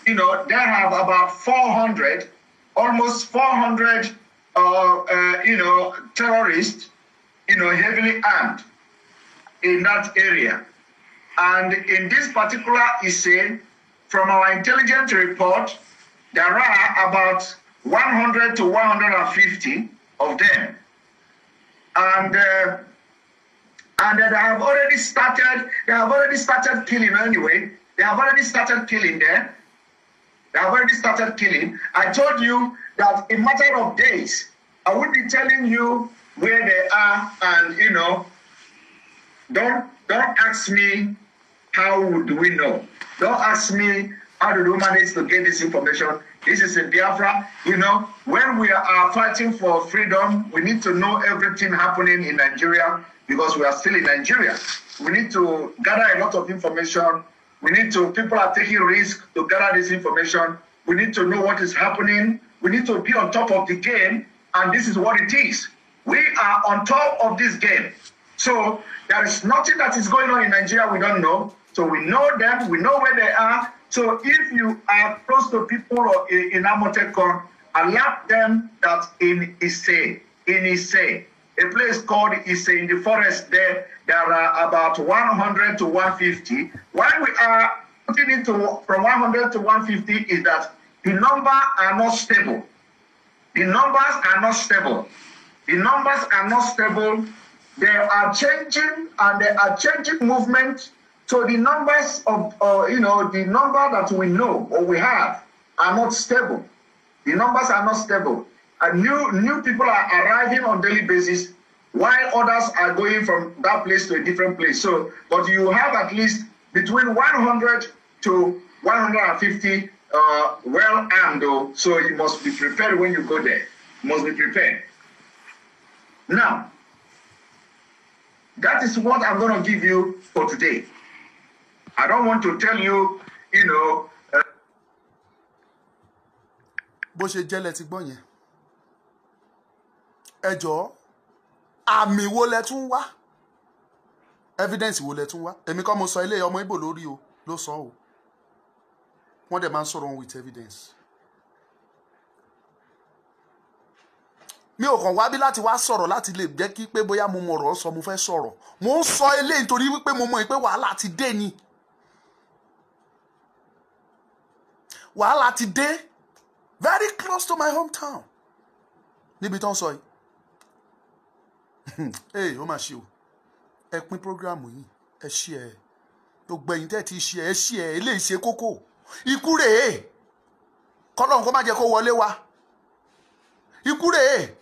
they have about 400, almost 400, terrorists, heavily armed in that area. And in this particular essay, from our intelligence report, there are about 100 to 150 of them. And they have already started killing anyway. They have already started killing there. They have already started killing. I told you that in a matter of days, I will be telling you where they are, and don't ask me how do we know. Don't ask me how do we manage to get this information. This is in Biafra. When we are fighting for freedom, we need to know everything happening in Nigeria because we are still in Nigeria. We need to gather a lot of information. People are taking risks to gather this information. We need to know what is happening. We need to be on top of the game, and this is what it is. We are on top of this game. So there is nothing that is going on in Nigeria we don't know. So we know them, we know where they are. So if you are close to people or in Amotekon, alert them that in Ise, a place called Ise in the forest there are about 100 to 150. Why we are putting it from 100 to 150 is that the numbers are not stable. The numbers are not stable. They are changing, and they are changing movement. So the numbers of, the number that we know or we have are not stable. The numbers are not stable. And new people are arriving on daily basis, while others are going from that place to a different place. So, but you have at least between 100 to 150 well armed, though, so you must be prepared when you go there. You must be prepared. Now, that is what I'm going to give you for today. I don't want to tell you, you know. Bó ṣe jẹ́ lẹ ti gbọ́ yẹn. Ẹ jọ̀ọ́, àmì wo lẹ tún wá? Evidence wo lẹ tún wá? Èmi kọ́ mo sọ ilé ọmọ Ìgbò lórí o, ló sọ o. Wọ́n dẹ̀ máa ń sọ̀rọ̀ with evidence. Mi ò kàn wá bí láti wá sọ̀rọ̀ láti lè jẹ́ kí pé bóyá mo mọ̀rọ̀ sọ mo fẹ́ sọ̀rọ̀. Mo ń sọ eléyìí nítorí wípé mo mọ̀ pé wàhálà ti dé ni. Wàhálà ti dé very close to my hometown. Níbi tó ń sọ yìí. Hey, ó mà ṣe o. Ẹ pín prógráàmù yìí, ẹ share. Gbogbo ẹ̀yin tẹ́ ti share, ẹ share, eléyìí ṣe kókó. Ikú rèé. Kọ́lọ́run kó má jẹ́ kó wọlé wa. Ikú rèé.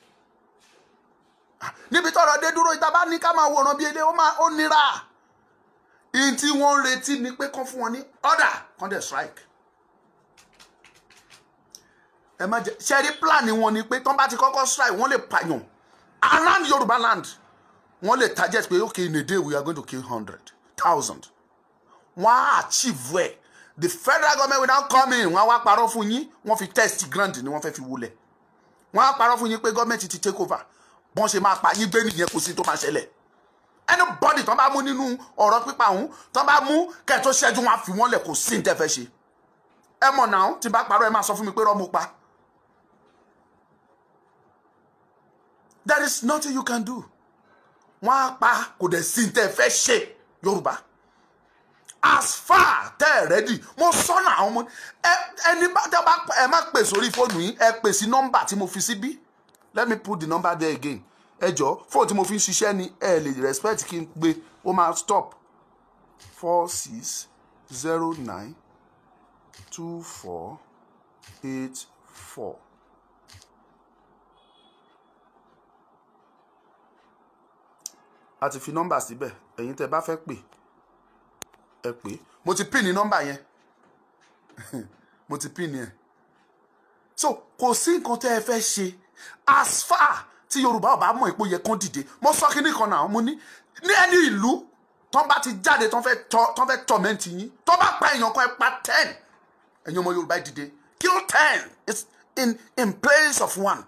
Níbi tọ́rọ̀ dé dúró ìta bá ní ká máa wòran bí ilé ó nira. Ìyìn tí wọ́n ń retí ni pé kán fún wọn ní order kan dẹ̀ strike. Ẹ má jẹ́ ṣẹ́rí plan wọn ni pé tán bá ti kọ́kọ́ strike wọ́n lè pààyàn. Around Yoruba land wọ́n lè target pé okay in a day we are going to kill 100,000. Wọ́n á achieve ẹ̀. The federal government will now come in. Wọ́n á wá parọ́ fún yín. Wọ́n fi test grant ni wọ́n fẹ́ fi wọlé. Wọ́n á parọ́ fún yín pé government ti take over. Bọ́n ṣe máa pa yín gbé nìyẹn kò sí tó máa ṣẹlẹ̀. Anybody tán bá mú nínú ọ̀rọ̀ pípa òun tán bá mú kẹ́ tó ṣẹ́jú wọn á fi wọ́n lẹ̀ kò sí ní tẹ́ fẹ́ ṣe. Ẹ mọ̀ náà tí bá parọ́ ẹ máa sọ fún mi pé rọ́ mo pa. There is nothing you can do. Wọ́n á pa kò dẹ̀ sí ní tẹ́ fẹ́ ṣe Yorùbá. As far tẹ́ ẹ ready mo sọ́nà àwọn ọmọ ẹni bá tẹ́ bá ẹ má pè sórí fóònù yín ẹ pè sí nọ́mbà tí mo fi síbí. Let me put the number there again. Ẹ jọ̀ọ́ fóònù tí mo fi ń ṣiṣẹ́ ni ẹ lè respect kí n gbé ó máa stop 4609 2484. A ti fi nọ́mbà síbẹ̀ ẹ̀yin tẹ́ bá fẹ́ pè ẹ pè. Mo ti pin ní nọ́mbà yẹn. Mo ti pin yẹn. So kò sí nǹkan tẹ́ ẹ fẹ́ ṣe as far tí Yorùbá ò bá mọ̀ ipò yẹ kán dìde. Mo sọ kíní kan náà mo ní ẹni ìlú tán bá ti jáde tán fẹ́ torment yín tán bá pa èèyàn kan ẹ pa 10 ẹ̀yin ọmọ Yorùbá dìde kill 10. It's in place of 1.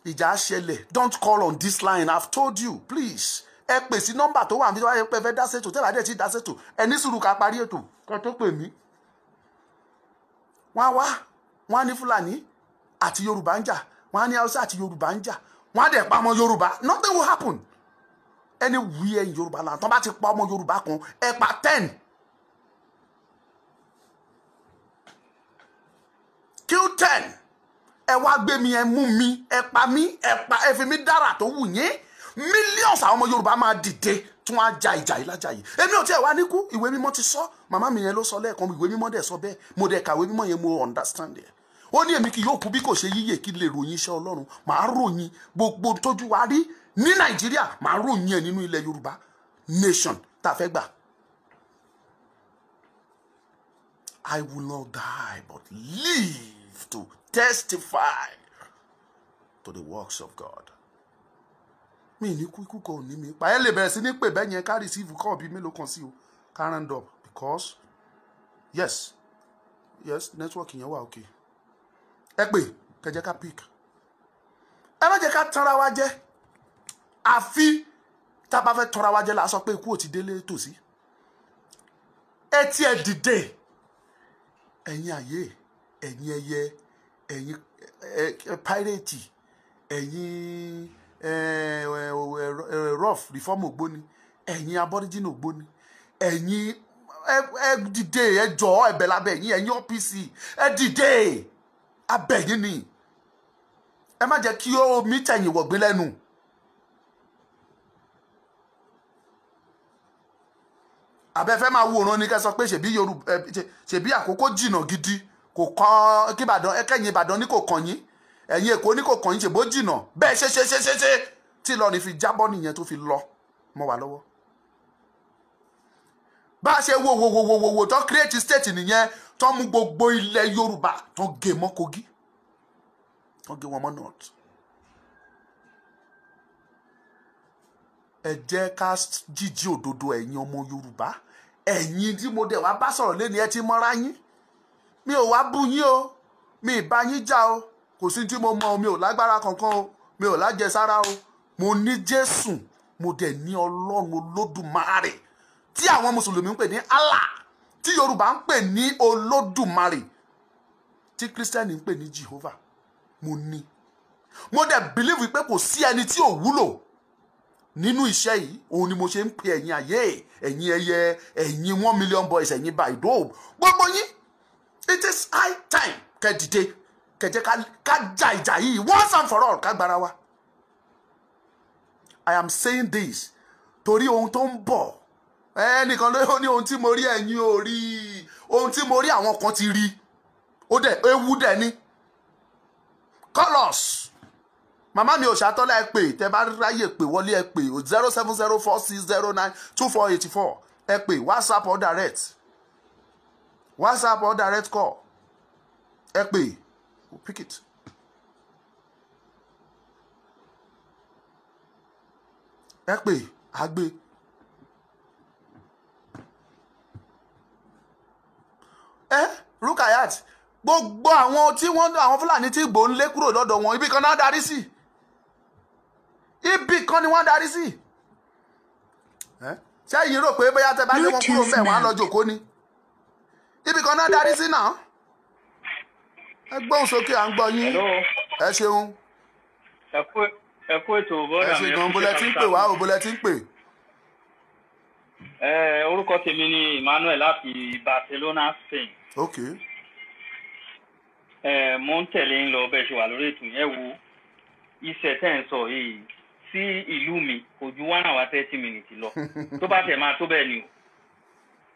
Ìjà ṣẹlẹ̀. Don't call on this line. I've told you please. Ẹ pè sí nọ́mbà tó wà níbi tó wáyé pé fẹ́ dá ṣètò tẹ́lá dẹ̀ tí dá ṣètò ẹ ní sùúrù ká parí ètò kẹ́ tó pè mí. Wọ́n á ní Fúlàní àti Yorùbá ń jà. Wọ́n á ní Hausa àti Yorùbá ń jà. Wọ́n á dẹ̀ pa ọmọ Yorùbá. Nothing will happen. Anywhere in Yorùbá land tán bá ti pa ọmọ Yorùbá kan ẹ pa 10. Kill 10. Ẹ wá gbé mi ẹ mú mi ẹ pa mí ẹ fi mí dára tó wù yín. Millions àwọn ọmọ Yorùbá máa dìde tí wọ́n á ja ìjà yìí lájà yìí. Èmi ò tiẹ̀ wá níkú ìwé mímọ́ ti sọ màmá mi yẹn ló sọ lẹ́ẹ̀kan ìwé mímọ́ dẹ̀ sọ bẹ́ẹ̀ mo dẹ̀ kàwé mímọ́ yẹn mo understand ẹ̀. Ó ní èmi kì yóò kú bí kò ṣe yíyè kí lè ròyìn iṣẹ́ Ọlọ́run màá ròyìn gbogbo tójú wa rí ní Nàìjíríà màá ròyìn ẹ̀ nínú ilẹ̀ Yorùbá nation tá a fẹ́ gbà. I will not die but live to testify to the works of God. Mi ní kú ikú kan ò ní mi pa ẹ lè bẹ̀rẹ̀ sí ní pè bẹ́ẹ̀ yẹn ká receive call bí mélòó kan sí o ká round up because yes network yẹn wà okay. Ẹ pè kẹjẹ ká pick. Ẹ má jẹ́ ká tanra wa jẹ àfi tá bá fẹ́ tanra wa jẹ la sọ pé ikú ò ti délé tòsí. Ẹ tí ẹ dìde ẹ̀yin ayé ẹ̀yin ẹyẹ ẹ̀yin pirate ẹ̀yin rough reform ògbóni ẹ̀yin aborigine ògbóni ẹ̀yin ẹ dìde ẹ jọ̀ọ́ ẹ̀bẹ̀ lábẹ́ ẹ̀yin OPC ẹ dìde abẹ́yìn ni ẹ má jẹ́ kí omi tẹ̀yìn wọ̀gbìn lẹ́nu. Abẹ́fẹ́ máa wòran ní kẹ́ sọ pé ṣebí àkókò jìnnà gidi kò kàn kí Ìbàdàn ẹ̀kẹ́yìn Ìbàdàn ní kò kàn yín ẹ̀yin Èkó ní kò kàn yín ṣèbó jìnnà bẹ́ẹ̀ ṣe tí Ìlọrin fi jábọ́ nìyẹn tó fi lọ mọ́ wa lọ́wọ́. bá a ṣe wo tó create state nìyẹn tó mú gbogbo ilẹ̀ Yorùbá tó gé mọ́ Kogi tó gé wọn mọ́ North. ẹ jẹ́ ká jíjí òdodo ẹ̀yin ọmọ Yorùbá, ẹ̀yin tí mo dẹ̀ wá bá sọ̀rọ̀ lẹ́ni ẹ ti mọ́ra yín, mi ò wá bú yín o, mi ì bá yín jà o, kò sí tí mo mọ, mi ò lágbára kankan o, mi ò lájẹsára o, mo ní Jésù, mo dẹ̀ ní Ọlọ́run Olódùmarè tí àwọn mùsùlùmí ń pè ní Allah, tí Yorùbá ń pè ní Olódùmarè, tí Kírísítẹ́nì ń pè ní Jehovah. Mo ní, mo dẹ̀ believe wípé kò sí ẹni tí ò wúlò nínú iṣẹ́ yìí. Òun ni mo ṣe ń pe ẹ̀yin ayé, ẹ̀yin ẹyẹ, ẹ̀yin 1 million boys, ẹ̀yin Baido, gbogbo yín. It is high time kẹ́ dìde, kẹ́ jẹ́ ká jà ìjà yìí once and for all, ká gbára wa. I am saying this torí ohun tó ń bọ̀. Ẹnìkan ló ní ohun tí mo rí ẹ̀yin ò rí, ohun tí mo rí àwọn kan ti rí, ó dẹ̀ ewu dẹ̀ ni. Call us. Màmá mi ò ṣàtọ́lá ẹ pè, tẹ bá ráyè pè wọlé ẹ pè 07046092484 ẹ pè WhatsApp or direct, WhatsApp or direct call ẹ pè, we'll pick it. Ẹ pè àgbè. Rukayat, gbogbo àwọn tí wọ́n àwọn Fúlàní tí Ìgbò ń lé kúrò lọ́dọ̀ wọn, ibì kan náà darí sí, ibì kan ni wọ́n darí sí. Ṣé yìí rò pé bóyá tẹ bá gbé wọn kúrò bẹ́ẹ̀ wọ́n á lọ jókòó ni? Ibì kan náà darí sí náà. Ẹ gbóhùn sókè, à ń gbọ́ yín. Ẹ ṣeun. Ẹ kú ètò bọ́dà mi. Ẹ ṣe gan, bólẹ̀ tí ń pè wá o, bólẹ̀ tí ń pè. Orúkọ tèmi ni Emmanuel láti Barcelona, Spain. Okay. Mo ń tẹ̀lé ń lọ bẹ́ẹ̀ ṣe wà lórí ètò yẹn. Wo iṣẹ́ tẹ́ ń sọ yìí sí ìlú mi kò ju 1 hour 30 minutes lọ. Tó bá tẹ̀ máa tó bẹ́ẹ̀ ni o.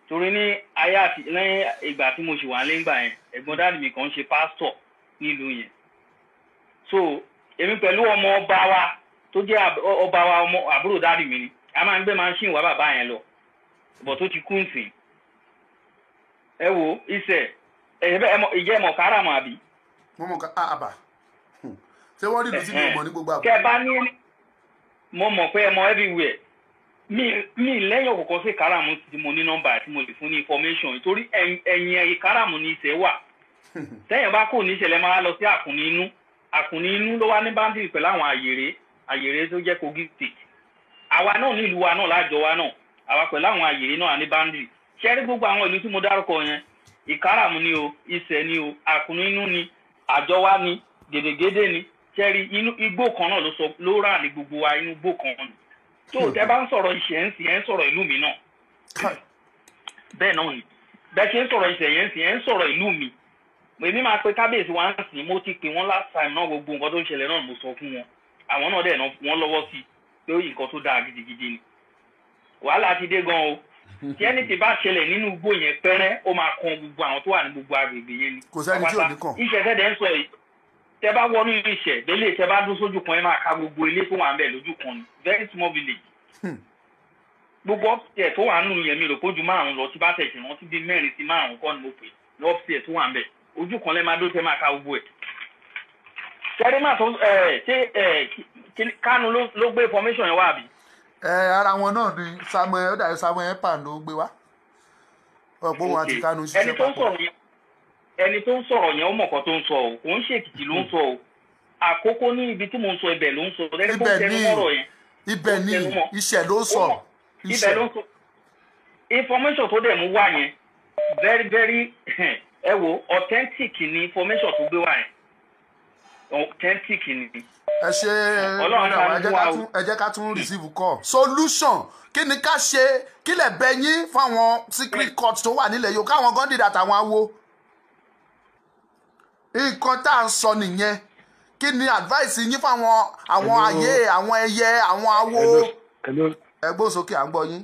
Torí ní ayé àti lẹ́yìn ìgbà tí mo ṣì wà nígbà yẹn, ẹ̀gbọ́n dáàdì mi kan ṣe pásítọ̀ nílùú yẹn. So èmi pẹ̀lú ọmọ ọba wa tó jẹ́ ọba wa, ọmọ àbúrò dáàdì mi ni, a máa ń gbé máṣíìnì wá bàbá yẹn lọ, bọ̀ tó ti kú nsìn. Ẹ wo iṣẹ́ ìjẹ́ mọ̀ káràmù àbí? Mo mọ̀ àbà. Ṣé wọ́n rí ìlú tí mi ò mọ̀ ní gbogbo àbúrò? Kẹ́ bá ní mo mọ̀ pé ẹ mọ̀ everywhere. Mi lẹ́yìn ọ̀kọ̀ọ̀kan sí káràmù tí mo ní nọ́mbà tí mo lè fún ní information, torí ẹ̀yìn káràmù ní ìṣẹ́ wà. Sẹ́yìn bá kò ní ìṣẹ̀lẹ̀ máa lọ sí àkùnní inú. Àkùnní inú ló wá ní báńdì pẹ̀lú àwọn àyèrè tó jẹ́ Kogi State. Àwa náà ní ìlú wa náà lájọ wa náà, àwa pẹ̀lú àwọn àyèrè náà ní báńdì. Ṣẹ́rí gbogbo àwọn ìlú tí mo dárúkọ yẹn, ìkáràmù ni o, Ìṣẹ̀ ni o, àkùnní inú ni, àjọwá ni, gèdègèdè ni. Ṣẹ́rí inú igbó kan náà ló rà ní gbogbo wa, inú igbó kan ni. Tó tẹ́ bá ń sọ̀rọ̀ Ìṣẹ̀ ń sìn, ẹ̀ ń sọ̀rọ̀ ìlú mi náà. Bẹ́ẹ̀ náà ni. Bẹ́ẹ̀ ṣe ń sọ̀rọ̀ Ìṣẹ̀ yẹn ń sìn, ẹ̀ ń sọ̀rọ̀ ìlú mi. Èmi máa pe kábíyèsí wa ń sìn, mo ti pè wọ́n last time náà, gbogbo nǹkan tó ń ṣẹlẹ̀ náà mo sọ fún wọn. Àwọn náà dẹ̀ wọ́n lọ́wọ́ sí pé nǹkan tó dáa gidigidi ni. Wàhálà ti dé gan o. Tí ẹni tí bá ṣẹlẹ̀ nínú igbó yẹn pẹ́rẹ́, ó máa kan gbogbo àwọn tó wà ní gbogbo agbègbè yẹn ni. Kò sẹ́ni tí ò ní kàn. Ìṣẹ̀ tẹ́lẹ̀ ń sọ yìí, tẹ́ bá wọnú Ìṣẹ̀ délé, tẹ́ bá dún sójú kan, ẹ máa ka gbogbo ilé tó wà ń bẹ̀ lójú kan ni. Very small village. Gbogbo upstairs tó wà nù yẹn mi rò pé ojú 5 lọ, tí bá tẹ̀sí wọn ti bí 4 sí 5 kọ́ ni mo pè ní upstairs tó wà ń bẹ̀. Ojú kan lẹ́ máa dó tẹ́ máa ka gbogbo ẹ̀. Ṣẹ́rí máa tó Kánú ló gbé information yẹn wá bí? Ara wọn náà ni Samuel, ó dàbí Samuel Epan ló gbé wá. Ọ̀pọ̀ wọn àti Kánú ṣiṣẹ́ papọ̀. Ẹni tó ń sọ̀rọ̀ yẹn ó mọ̀ kan tó ń sọ o, kò ń ṣe Èkìtì ló ń sọ o. Àkókò ní ibi tí mo ń sọ ibẹ̀ ló ń sọ. Ibẹ̀ ni Ìṣẹ̀ ló sọ. Ibẹ̀ ló ń sọ. Information tó dẹ̀ mú wá yẹn very very ẹ wo authentic ni information tó gbé wá yẹn. Authentic ni. Ẹ ṣe ẹ jẹ́ ká tún receive call. Solution kí ni ká ṣe, kí lè bẹ yín fáwọn secret court tó wà nílẹ̀ yóò káwọn gan dìde àtàwọn awo. Nǹkan tá à ń sọ nìyẹn. Kí ni advice yín fáwọn àwọn ayé, àwọn ẹyẹ, àwọn awo? Ẹ gbó sókè, à ń gbọ́ yín.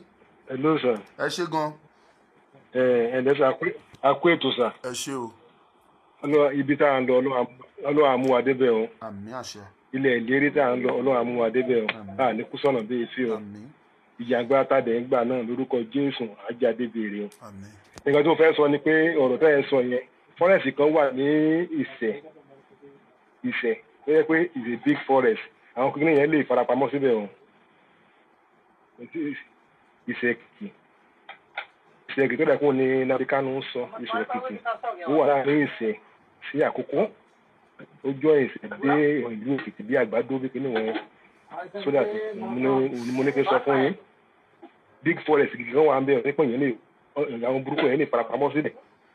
Hello sir. Ẹ ṣe gan. Ẹ̀ẹ́dẹ́sà akú ètò sà. Ẹ ṣe o. Ibi tá à ń lọ Ọlọ́run á mú wa débẹ̀ o. Àmín àṣẹ. Ilẹ̀ ìlérí tá à ń lọ Ọlọ́run á mú wa débẹ̀ o. A ní kú sọ́nà bí èsì o. Àmín. ìjàngbá tàdé ń gbà náà lórúkọ Jésù ajáde béèrè o. àmín. nǹkan tó fẹ́ sọ ni pé ọ̀rọ̀ tẹ́ ẹ sọ yẹn forest kan wà ní Ìṣẹ̀ tó yẹ pé is a big forest àwọn kékeré yẹn lè farapamọ́ síbẹ̀ o. Ìṣẹ̀ tó dẹ̀ kó ní nàbíkánú ń sọ Ìṣẹ̀ Èkìtì ó wà láàrin Ìṣẹ̀ sí Àkókó ó jọ Ìṣẹ̀ dé ìlú Èkìtì bí Àgbàdo bí kíní wọn sódà mo ní kí n sọ fún yín big forest gidi kan wà ń bẹ nípò yẹn lè àwọn burúkú yẹn lè farapamọ́ síbẹ̀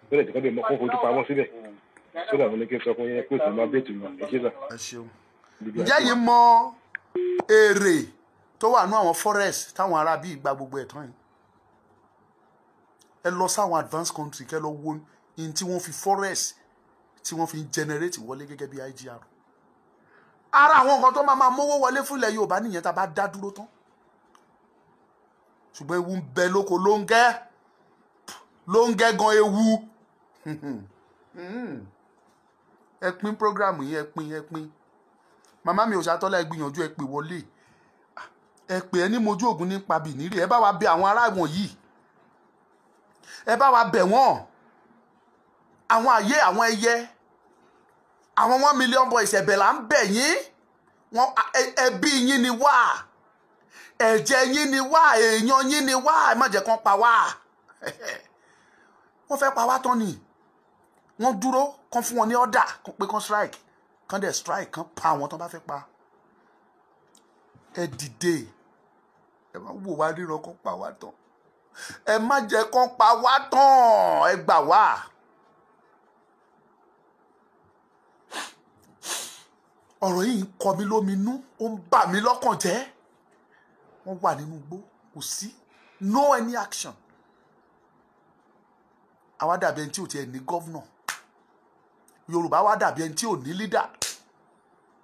tó dẹ̀ tí wọ́n lè mọ kó fojú pamọ́ síbẹ̀ sódà mo ní kí n sọ fún yín pé kò má bẹ́ẹ̀ tó lọ ẹ ṣe sà. ẹ ṣeun. ǹjẹ́ yìí mọ èrè tó wà ní àwọn forest táwọn ará bíi gba gbogbo ẹ̀ tán yìí ẹ lọ sáwọn advanced country kẹ́ lọ wo ní tí wọ́n fi forest tí wọ́n fi ń generate wọlé gẹ́gẹ́ bí IGR ara àwọn nǹkan tó máa mówó wọlé fún ilẹ̀ Yorùbá nìyẹn tá a bá dá dúró tán ṣùgbọ́n ewu ń bẹ lóko ló ń gẹ́ gan ewu ẹ pín program yìí ẹ pín màmá mi ò ṣàtọ́lá ẹ gbìyànjú ẹ pè wọlé ẹ pè ẹ ní mojú ògùn nípa bìnírì ẹ bá wa bẹ àwọn ará wọn yìí ẹ bá wa bẹ̀ wọ́n àwọn àyè àwọn ẹyẹ àwọn 1 million boys ẹ̀bẹ̀ là ń bẹ̀ yín wọn ẹbí yín ni wá ẹ̀jẹ̀ yín ni wá èèyàn yín ni wá ẹ má jẹ́ kán pa wá wọ́n fẹ́ pa wá tán ni wọ́n dúró kán fún wọn ní order pé kán strike kán dẹ̀ strike kán pa àwọn tán bá fẹ́ pa ẹ dìde ẹ má wò wá ríran kán pa wá tán ẹ má jẹ́ kán pa wá tán ẹ gbà wá. ọ̀rọ̀ yìí ń kọ mí lóminú ó ń bà mí lọ́kàn jẹ́ wọ́n wà nínú igbó kò sí no any action àwa dàbí ẹni tí ò tiẹ̀ ní gọ́vnà Yorùbá wa dàbí ẹni tí ò ní lídà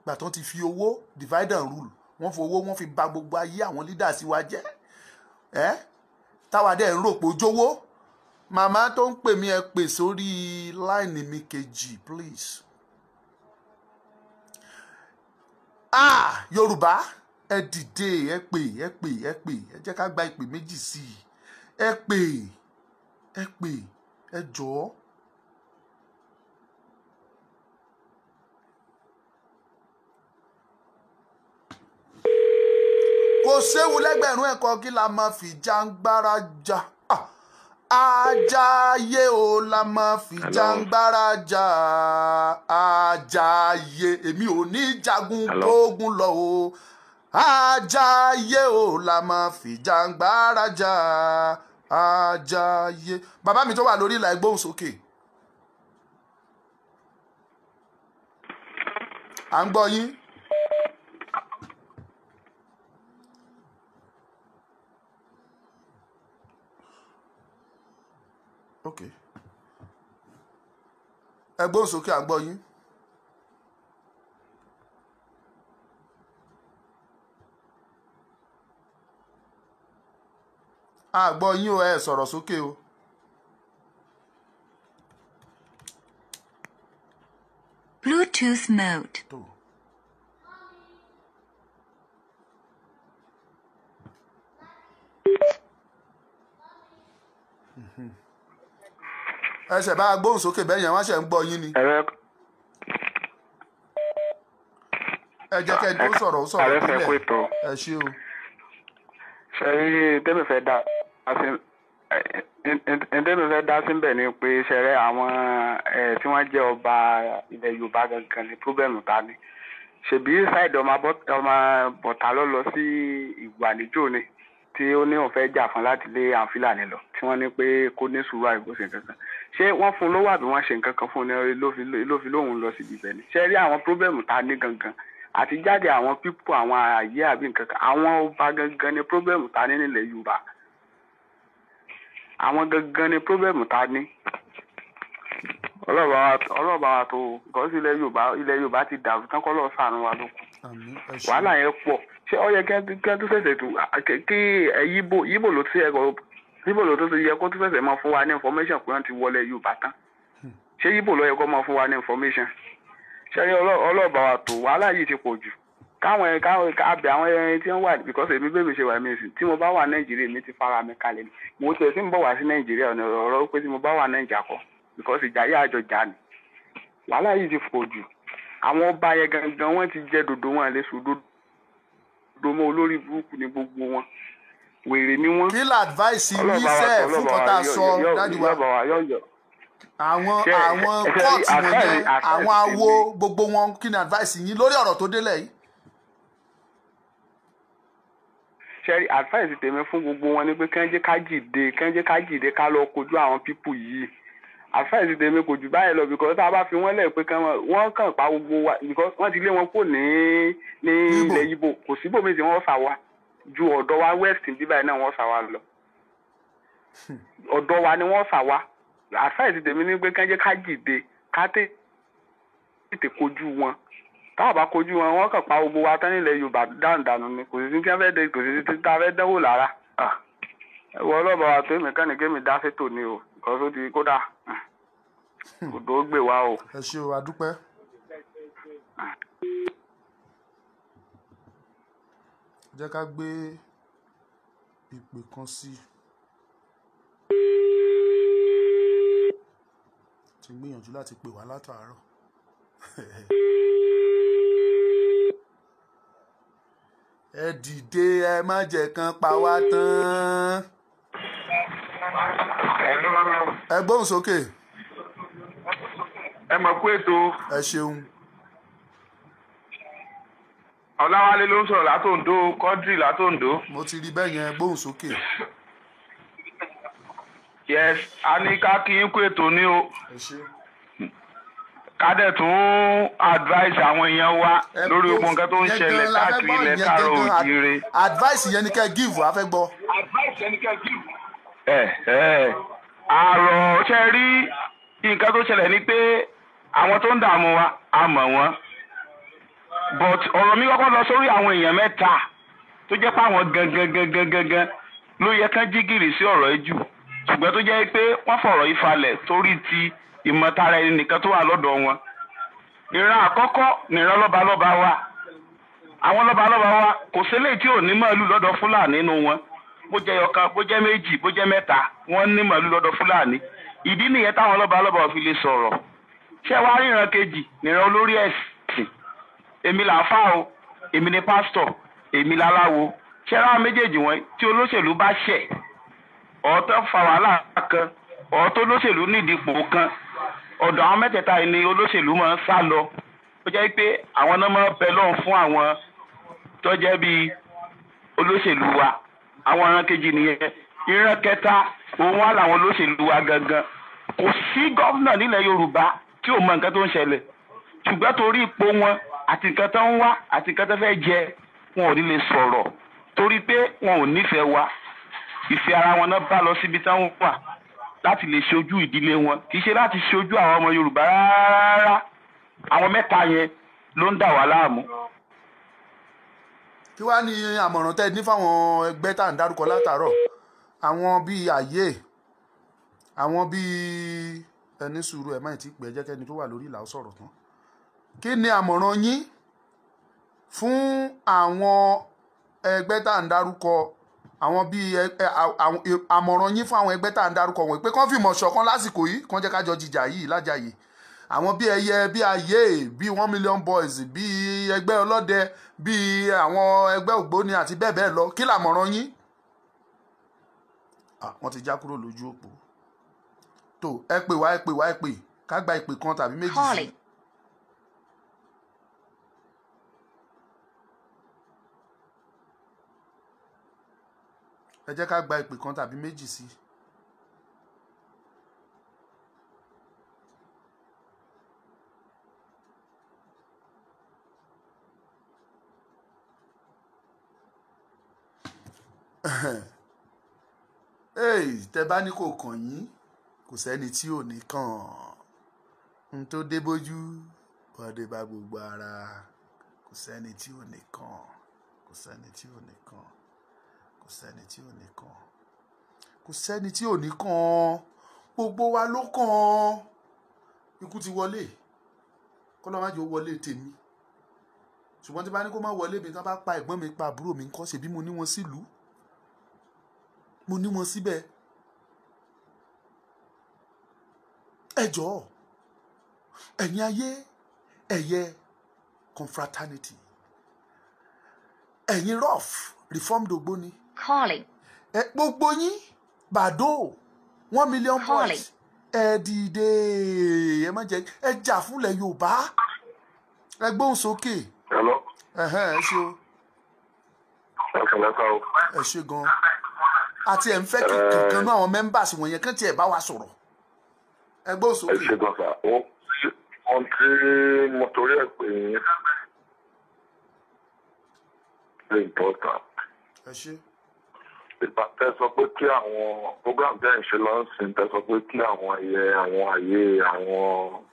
gbà tán ti fi owó divide and rule wọ́n fi owó wọ́n fi bà gbogbo ayé àwọn lídà sí wa jẹ́ táwa dẹ̀ ń rò pé ojówó màmá tó ń pè mí ẹ pè sórí láìní mi kejì please. Yorùbá ẹ dìde ẹ pè ẹ jẹ́ ká gba ìpè méjì sí i ẹ pè ẹ jọ̀ọ́. kò séwu lẹ́gbẹ̀rún ẹ̀kọ́ kí la máa fi jàǹgbára jà ajáyé o la máa fi jàǹgbára jà ajáyé èmi ò ní jagun gbógun lọ o ajáyé o la máa fi jàǹgbára jà ajáyé. bàbá mi tó wà lórí ìlà ìgbóhùn sókè à ń gbọ́ yín. ok ẹgbọ́n sókè àgbọ́ yín. àgbọ́ yín o ẹ sọ̀rọ̀ sókè o. Bluetooth mode. ẹsẹ̀ bá gbóhùn sókè bẹ́ẹ̀ yẹn wọ́n ṣe ń gbọ́ yín ni. ẹ jẹ́ kẹ́ ẹ tó sọ̀rọ̀ ó sọ̀rọ̀ nílẹ̀ ẹ ṣé o. ṣẹ́rí tẹ́mi fẹ́ dá síbẹ̀ ni pé ṣẹ̀rẹ̀ àwọn tí wọ́n jẹ́ ọba ilẹ̀ Yorùbá gangan ni pírọ́bẹ̀mù ta ni ṣèbí ṣáìdì ọmọ bọ̀tà ló lọ sí ìgbàlejò ni tí ó ní òun fẹ́ jà fún láti lé àwọn Fúlàní lọ tí wọ́n ní pé kó ní sùúrù àìgbóṣe kankan ṣé wọ́n fún lówó àbí wọ́n ṣe nǹkan kan fún un ló fi lóun lọ síbi ibẹ̀ ni ṣe rí àwọn pírọ́bẹ̀mù ta ní gangan àti jáde àwọn pípọ̀ àwọn ààyè àbí nǹkan kan àwọn ọba gangan ni pírọ́bẹ̀mù ta ní nílẹ̀ Yorùbá àwọn gangan ni pírọ́bẹ̀mù ta ní ọlọ́ọ̀bá wa tó gọ́sí ilẹ̀ Yorùbá ti dàrú tán kọ́ lọ́ọ́ ṣàánú wa lókun wàhálà yẹn pọ̀ ṣé ó yẹ kẹ́ tó ṣẹ̀ṣẹ̀ tó kí yíbò ló ti ẹ̀kọ́ yíbò ló tó ti yẹ kó tó ṣẹ̀ṣẹ̀ máa fún wa ní information pé wọ́n ti wọlé Yorùbá tán ṣé yíbò ló yẹ kó máa fún wa ní information ṣé ọlọ́ọ̀bá wa tó wàhálà yìí ti pọ̀ jù káwọn abẹ àwọn ẹni tí wọ́n wà because èmi bẹ́ẹ̀ mi ṣe wà mí sí tí mo bá wà Nàìjíríà mi ti fara mi kalẹ̀ ni mo tẹ̀ sí ń bọ̀ wá sí Nàìjíríà ọ̀nà ọ̀rọ̀ pé tí mo bá wà Nàìjíríà kọ́ because ìjà yà àjọ jà ni wàhálà yìí ti pọ̀ jù àwọn ọba yẹn gangan wọ́n ti jẹ́ dòdò wọn lè sùn dòdò mọ́ olórí burúkú ni gbogbo wọn wèrè ni wọ́n. kí làdváìsì yín sẹ́ fún kọ́tà sọ dájú wa àwọn kóòtù wọn yẹn àwọn awo gbogbo wọn kí ni advice yín lórí ọ̀rọ̀ tó délẹ̀ yìí. ṣẹ́rí advice tèmi fún gbogbo wọn ni pé kẹ́ńjẹ́ ká jìde ká lọ kojú àwọn pípù yìí advice tèmi kò jù báyìí lọ because tá a bá fi wọ́n lẹ̀ pé wọ́n kàn pa gbogbo wa because wọ́n ti lé wọn kó ní ilẹ̀ Ìgbò kò síbòmí tí wọ́n fà wá ju ọ̀dọ̀ wa west bíbáyìí náà wọ́n fà wá lọ ọ̀dọ̀ wa ni wọ́n fà wá àṣàìsí tèmi ní pé kánjẹ́ ká jìde ká tètè kojú wọn táwọn bá kojú wọn wọ́n kàn pa gbogbo wa tán nílẹ̀ Yorùbá dáǹdànù ni kò sí tí wọ́n fẹ́ dé kò sí tí tá a fẹ́ dánwò lára ẹ̀wọ̀ ọlọ́ba wa tó èmi kánì kémi dá sétò ni o nǹkan tó ti kódà kòtò ó gbé wa o. ẹ ṣé o adúpẹ́. jẹ́ ká gbé ìpè kan sí ti gbìyànjú láti pè wá látàárọ̀. ẹ dìde ẹ má jẹ́ kán pa wá tán. ẹ gbóhùn sókè. ẹ mọ̀ pé ètò. ẹ ṣeun. Ọláwálé ló ń sọ̀rọ̀ látòǹdó kọ́ńtírì látòǹdó. mo ti rí bẹ́ẹ̀ yẹn gbóhùn sókè. yes a ní ká kí n kú ètò ní o. ẹ ṣé. ká dẹ̀ tún advice àwọn èèyàn wa lórí gbogbo nǹkan tó ń ṣẹlẹ̀ káàkiri ilẹ̀ káàrọ̀ òjìire. advice yẹn ni kẹ́ give a fẹ́ gbọ́. advice yẹn ni kẹ́ give. àrò ṣe rí nǹkan tó ṣẹlẹ̀ ni pé àwọn tó ń dààmú wa a mọ̀ wọ́n but ọ̀rọ̀ mi kọ́kọ́ lọ sórí àwọn èèyàn mẹ́ta tó jẹ́ pé àwọn gangan ló yẹ kán jí gìrì sí ọ̀rọ̀ yìí jù ṣùgbọ́n tó jẹ́ pé wọ́n fọ̀rọ̀ yìí falẹ̀ torí ti ìmọ̀tara ẹni nìkan tó wà lọ́dọ̀ wọn. ìran àkọ́kọ́ nìran lọ́balọ́ba wa àwọn lọ́balọ́ba wa kò sílẹ̀ tí ò ní màálù lọ́dọ̀ Fúlàní nínú wọn bó jẹ́ ọ̀kan bó jẹ́ méjì bó jẹ́ mẹ́ta wọ́n ní màálù lọ́dọ̀ Fúlàní ìdí nìyẹn táwọn lọ́balọ́ba ò fi lè sọ̀rọ̀. ṣé wàá rí ìran kejì nìran olórí ẹ̀sìn èmi làáfà o èmi ni pásítọ̀ èmi láláwo ṣé ra méjèèjì wọn tí olóṣèlú bá ṣẹ̀ ọ̀tọ̀ fa wàhálà kan ọ̀tọ̀ olóṣèlú nídìí ipò kan ọ̀dọ̀ àwọn mẹ́tẹ̀ẹ̀ta ni olóṣèlú máa ń sá lọ ó jẹ́ pé àwọn náà máa ń bẹ lọ́hùn fún àwọn tó jẹ́ bíi olóṣèlú wa àwọn ìran kejì nìyẹn ìran kẹta òun wà láwọn olóṣèlú wa gangan kò sí gómìnà nílẹ̀ Yorùbá tí ò mọ nǹkan tó ń ṣẹlẹ̀ ṣùgbọ́n torí ipò wọn àti nǹkan tó ń wá àti nǹkan tó fẹ́ jẹ wọn ò ní lè sọ̀rọ̀ torí pé wọn ò nífẹ̀ẹ́ wa ìfẹ́ ara wọn náà bá lọ síbi táwọn wà láti lè ṣojú ìdílé wọn kì í ṣe láti ṣojú àwọn ọmọ Yorùbá rárá àwọn mẹ́ta yẹn ló ń dà wá láàmú. kí wàá ní àmọ̀ràn tẹ́ ní fáwọn ẹgbẹ́ tá à ń dárúkọ látàárọ̀ àwọn bíi àyè àwọn bíi ẹni sùúrù ẹ̀ máa ti pẹ́ jẹ́ kẹ́ni tó wà lórí ìlà ó sọ̀rọ̀ tán kí ni àmọ̀ràn yín fún àwọn ẹgbẹ́ tá à ń dárúkọ àwọn bíi àmọ̀ràn yín fún àwọn ẹgbẹ́ tá à ń dárúkọ wọ̀nyí pé kán fìmọ̀ ṣọ̀kan lásìkò yìí kán jẹ́ kájọ jìjà yìí lájàyè àwọn bíi ẹyẹ bíi ayé bíi 1 million boys bíi ẹgbẹ́ ọlọ́dẹ bíi àwọn ẹgbẹ́ ògbóni àti bẹ́ẹ̀ bẹ́ẹ̀ lọ kí làmọ̀ràn yín. wọ́n ti já kúrò lójú òpó tó ẹ pè wá ká gba ìpè kan tàbí méjì sí. ẹ jẹ́ ká gba ìpè kan tàbí méjì sí. tẹ́ bá ní kò kàn yín kò sẹ́ni tí ò ní kàn ń tó dé bójú bọ́dé bá gbogbo ara kò sẹ́ni tí ò ní kàn kò sẹ́ni tí ò ní kàn kò sẹ́ni tí ò ní kàn kò sẹ́ni tí ò ní kàn gbogbo wa ló kàn ikú ti wọlé kọ́lọ́ má jẹ́ ó wọlé tèmi ṣùgbọ́n tí bá ní kó má wọlé mi tán bá pa ẹ̀gbọ́n mi pa àbúrò mi ńkọ́ ṣebí mo ní wọn sílùú mo ní wọn síbẹ̀. ẹ jọ̀ọ́ ẹ̀yin ayé ẹ̀yẹ confraternity ẹ̀yin rough reformed Ògbóni Calling. gbogbo yín Bàdó 1 million boys ẹ dìde ẹ má jẹ ẹ jà fúnlẹ̀ Yorùbá ẹ gbóhùn sókè. Hello. ẹ ṣe o ẹ ṣe gan àti ẹ ń fẹ́ kí kankan náà àwọn members wọ̀nyẹn kàn tiẹ̀ bá wa sọ̀rọ̀ ẹ gbóhùn sókè. ẹ ṣe gan sa ohun tí mo torí ẹ pè é very important. ẹ ṣe. ìgbà tẹ sọ pé kí àwọn program tẹ ń ṣe lọ́sìn tẹ sọ pé kí àwọn àyè àwọn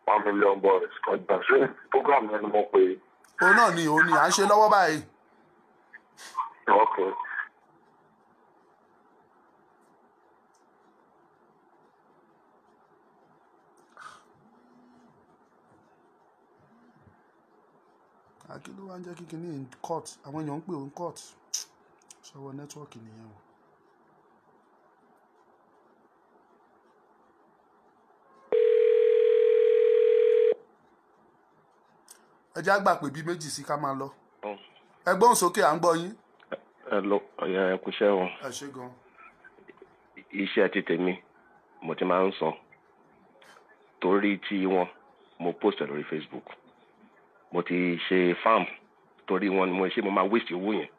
1 million boys kan gbà ṣé program yẹn ni mo pè é. òun náà ni à ń ṣe lọ́wọ́ báyìí. Okay. kí ló wá ń jẹ́ kí kinní in court àwọn èèyàn ń pè ó court ṣọwọ́ nẹ́tíwọ́ọ̀kì nìyẹn o. ẹ jẹ́ àgbà pé bíi méjì sí ká máa lọ. ẹ gbóhùn sókè à ń gbọ́ yín. ẹ kú iṣẹ́ wọn. ẹ ṣé gan. iṣẹ́ ti tèmi mo ti máa ń sọ torí tí wọn mo post lórí Facebook mo ti ṣe farm torí wọn ni mo ṣe mo máa waste owó yẹn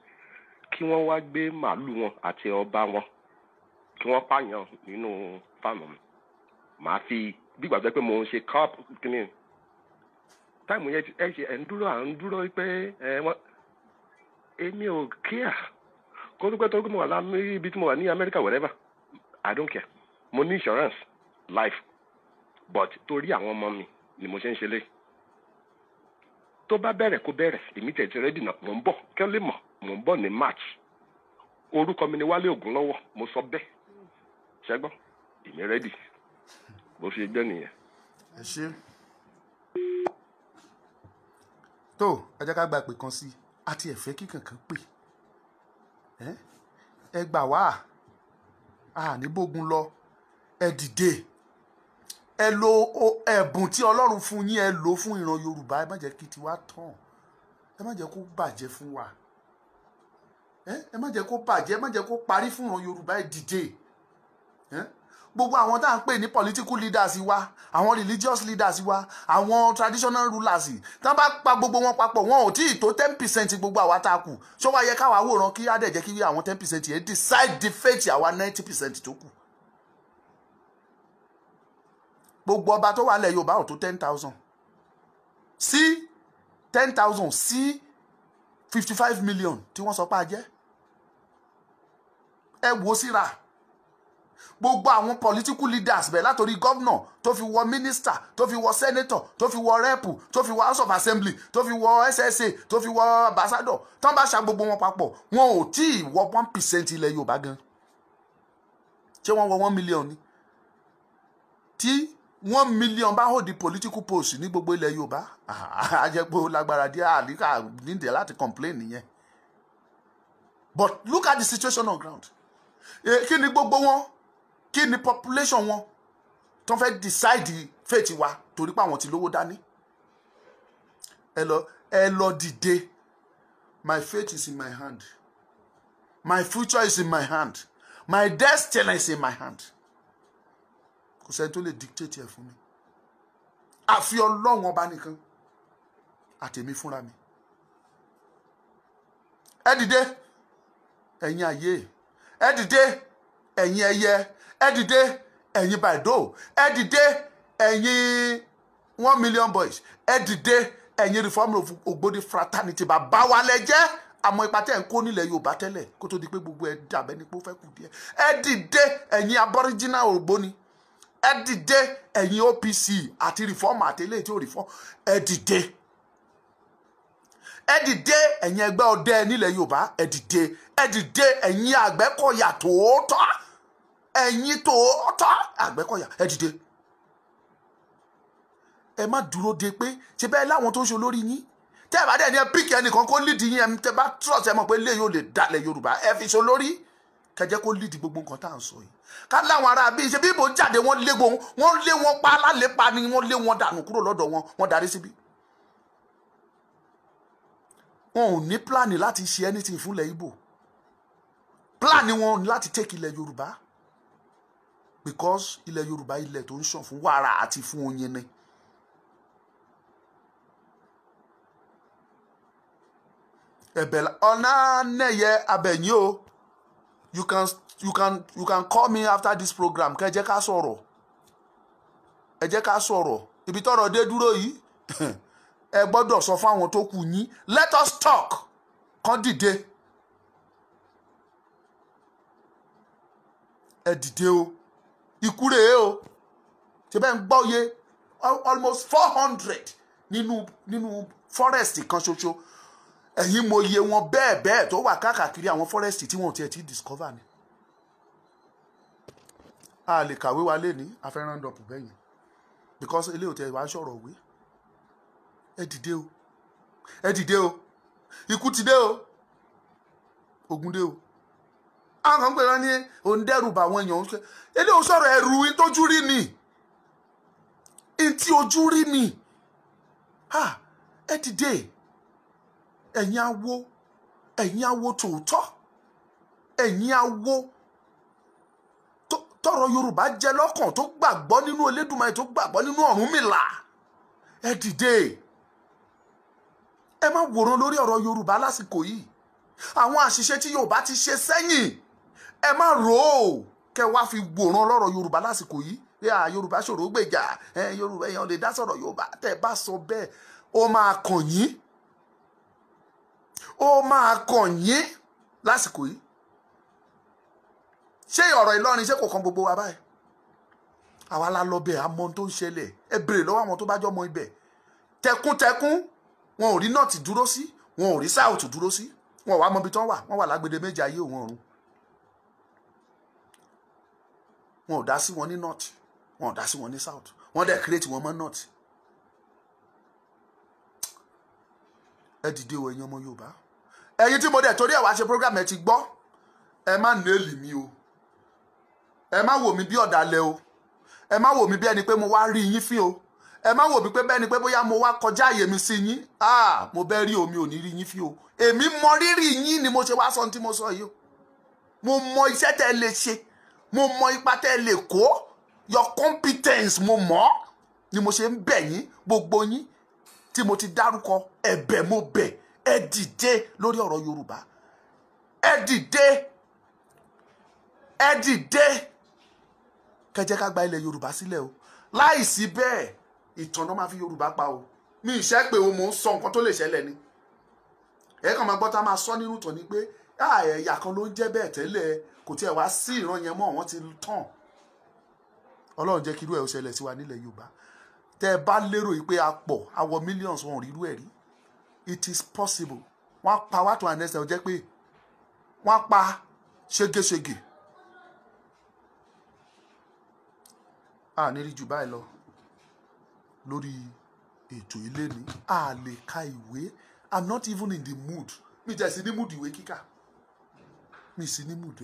kí wọ́n wá gbé màálù wọn àti ọba wọn kí wọ́n pààyàn nínú farm mi màá fi bí gbàgbé pé mo ń ṣe carp kíni táìmù yẹn ẹ ṣe ẹ ń dúró pé wọn èmi ò kíá kó dúpẹ́ tó gbé mo wà láàmì ibi tí mo wà ní America wherever I don't care mo ní insurance life but torí àwọn ọmọ mi ni mo ṣe ń ṣe lé tó bá bẹ̀rẹ̀ kó bẹ̀rẹ̀ èmi tẹ̀sí rẹ́dì náà mò ń bọ̀ kí wọ́n lè mọ̀ mò ń bọ̀ ní March orúkọ mi ni Wálé Ògúnlọ́wọ̀ mo sọ bẹ́ẹ̀ ṣẹ́gbọ́n èmi rẹ́dì bó ṣe gbẹ́ nìyẹn. ẹ ṣe tó ẹ jẹ́ ká gba ìpè kan sí àti ẹ̀fẹ́ kíkankan pè ẹ gbà wá àníbógun lọ ẹ dìde ẹ lo ẹ̀bùn tí Ọlọ́run fún yín ẹ lò fún ìran Yorùbá ẹ má jẹ́ kí tiwa tán ẹ má jẹ́ kó bàjẹ́ fún wa ẹ má jẹ́ kó bàjẹ́ ẹ má jẹ́ kó parí fún ìran Yorùbá ẹ dìde gbogbo àwọn tá à ń pè ní political leaders wa àwọn religious leaders wa àwọn traditional rulers tá bá pa gbogbo wọn papọ̀ wọn ò tí ì tó 10% gbogbo àwa tá a kù ṣó wá yẹ káwa wòran kí á dẹ̀ jẹ́ kí àwọn 10% yẹn decide the fate àwa 90% tó kù. gbogbo ọba tó wà lẹ̀ Yorùbá ò tó 10,000 sí 10,000 sí 55 million tí wọ́n sọ pé a jẹ́ ẹ wò síra gbogbo àwọn political leaders bẹ̀ látòrí governor tó fi wọ minister tó fi wọ senator tó fi wọ rep tó fi wọ house of assembly tó fi wọ SSA tó fi wọ ambassador tán bá ṣa gbogbo wọn papọ̀ wọn ò tí ì wọ 1% ilẹ̀ Yorùbá gan ṣé wọ́n wọ 1 million ni tí 1 million bá hold the political post ní gbogbo ilẹ̀ Yorùbá àjẹpọ̀ lágbára díẹ̀ àdíkà nídìí láti complain nìyẹn but look at the situation on ground kí ni gbogbo wọn kí ni population wọn tó fẹ́ decide fate wa torí pé àwọn ti lówó dání ẹ lọ dìde my fate is in my hand my future is in my hand my destiny is in my hand kò sẹ́ni tó lè dictate ẹ̀ fún mi àfi Ọlọ́run ọba nìkan àtèmi fúnra mi ẹ dìde ẹ̀yin ayé ẹ dìde ẹ̀yin ẹyẹ ẹ dìde ẹ̀yin Bàdó ẹ dìde ẹ̀yin 1 million boys ẹ dìde ẹ̀yin reform of Ògbóni fraternity bàbá wa lẹ jẹ́ àmọ́ ipa tẹ́ ń kó nílẹ̀ Yorùbá tẹ́lẹ̀ kó tó di pé gbogbo ẹ dàbẹ́ ní pé ó fẹ́ kù díẹ̀ ẹ dìde ẹ̀yin aboriginal Ògbóni ẹ dìde ẹ̀yin OPC àti reform àti eléyìí tí ò reform ẹ dìde ẹ̀yin ẹgbẹ́ ọdẹ nílẹ̀ Yorùbá ẹ dìde ẹ̀yin Àgbẹ̀kọ̀yà tòótọ́ ẹ̀yin tòótọ́ Àgbẹ̀kọ̀yà ẹ dìde ẹ má dúró de pé ṣe bẹ́ẹ̀ láwọn tó ń ṣe olórí yín tẹ́ ẹ bá dẹ̀ ní ẹ píkì ẹnìkan kó lead yín ẹ tẹ́ bá trust ẹ mọ̀ pé lè yóò lè dalẹ̀ Yorùbá ẹ fi so lórí kẹjẹ́ kó lead gbogbo nǹkan tá à ń sọ yìí ká láwọn ará bíi ṣe bí ìbò jáde wọ́n lé wọn pa alálẹ́pa ni wọ́n lé wọn dànù kúrò lọ́dọ̀ wọn wọ́n darí síbí wọn ò ní pláàni láti ṣe anything fúnlẹ̀ Ìgbò pláàni wọn láti take ilẹ̀ Yorùbá because ilẹ̀ Yorùbá ilẹ̀ tó ń ṣàn fún wàrà àti fún oyin ni. ẹ̀bẹ̀ ọ̀nà nẹ̀yẹ abẹ̀yìn o you can call me after this program kẹ́ ẹ jẹ́ ká sọ̀rọ̀ ibi tọ́rọ̀ dé dúró yìí ẹ gbọ́dọ̀ sọ fún àwọn tó kù yín let us talk kàn dìde ẹ dìde o ikú rèé o ṣe bẹ́ẹ̀ ń gbọ́ iye almost 400 nínú forest kan ṣoṣo ẹ̀yin mo iye wọn bẹ́ẹ̀ tó wà káàkiri àwọn forest tí wọn ò tiẹ̀ ti discover ni a lè kàwé wa lé ní afẹ́ràn dọ̀pù bẹ́yìn because ilé òtẹ́ ìwà sọ̀rọ̀ òwe ẹ dìde o ikú ti dé o ogun dé o àwọn kan pè wọ́n ní òun dẹ́rù bá àwọn èèyàn ilé ò sọ̀rọ̀ ẹ̀rù ìtójú rí ni ìtí ojú rí ni ẹ dìde ẹ̀yin awo tòótọ́ ẹ̀yin awo tọrọ Yorùbá jẹ lọ́kàn tó gbàgbọ́ nínú Elédùmarè tó gbàgbọ́ nínú Ọ̀rúnmìlà ẹ dìde ẹ má wòran lórí ọ̀rọ̀ Yorùbá lásìkò yìí àwọn àṣìṣe tí Yorùbá ti ṣe sẹ́yìn ẹ má rò ó kẹ wá fi wòran lọ́rọ̀ Yorùbá lásìkò yìí Yorùbá ṣòro gbèjà Yorùbá èèyàn lè dá sọ̀rọ̀ Yorùbá tẹ́ bá sọ bẹ́ẹ̀ ó máa kàn yín lásìkò yìí ṣé ọ̀rọ̀ Ìlọrin ṣé kò kan gbogbo wa báyìí àwa la lọ bẹ̀ àmọ́ tó ń ṣẹlẹ̀ ẹ béèrè lọ́wọ́ àwọn tó bá jọ mọ ibẹ̀ tẹkúntẹkún wọn ò rí nọ́ọ̀tì dúró sí wọn ò rí sáùtù dúró sí wọn ò wá mọbi tán wà wọn wà lágbede méjì ayé òun ọ̀run wọn ò dá sí wọn ní nọ́ọ̀tì wọn ò dá sí wọn ní sáùtù wọn dẹ̀ kírètì wọn mọ́ nọ́ọ̀tì ẹ dìde o ẹ̀yin ọmọ Yorùbá ẹ̀yin tí mo dẹ̀ torí ẹ̀ wá ṣe program ẹ ti gbọ́ ẹ má nẹ́ẹ̀lì mi o ẹ má wò mí bí ọ̀dàlẹ̀ o ẹ má wò mí bí ẹni pé mo wá rí yín fín o ẹ má wò mí pé bẹ́ẹ̀ ni pé bóyá mo wá kọjá àyè mi sí yín mo bẹ́ẹ̀ rí omi ò ní rí yín fín o èmi mọ rírì yín ni mo ṣe wá sọ ohun tí mo sọ yìí o mo mọ iṣẹ́ tẹ́ ẹ lè ṣe mo mọ ipa tẹ́ ẹ lè kó your competence mo mọ̀ ni mo ṣe ń bẹ̀ yín gbogbo yín tí mo ti dárúkọ ẹ̀bẹ̀ mo bẹ̀ ẹ dìde lórí ọ̀rọ̀ Yorùbá ẹ dìde kẹjẹ ká gba ilẹ̀ Yorùbá sílẹ̀ o láìsí bẹ́ẹ̀ ìtànà máa fi Yorùbá pa o mi ìṣẹ́ pé o mò ń sọ nǹkan tó lè ṣẹlẹ̀ ni ẹ kàn máa gbọ́ tá máa sọ nínú tàn ní pé ẹ̀yà kan ló ń jẹ́ bẹ́ẹ̀ tẹ́lẹ̀ kò tiẹ̀ wá sí ìran yẹn mọ́ wọ́n ti tàn Ọlọ́run jẹ́ kí irú ẹ̀ ó ṣẹlẹ̀ sí wa nílẹ̀ Yorùbá tẹ́ ẹ bá lérò yìí pé a pọ̀ a wọ millions wọn ò rí irú ẹ̀ rí it is possible wọ́n pa wá tó ànẹ́sẹ̀ jẹ́ pé wọ́n pa ṣégeṣége a ní rí jù báyìí lọ lórí ètò ilé ní a lè ka ìwé I'm not even in the mood mi jẹ́ sí ní mood ìwé kíkà mi sí ní mood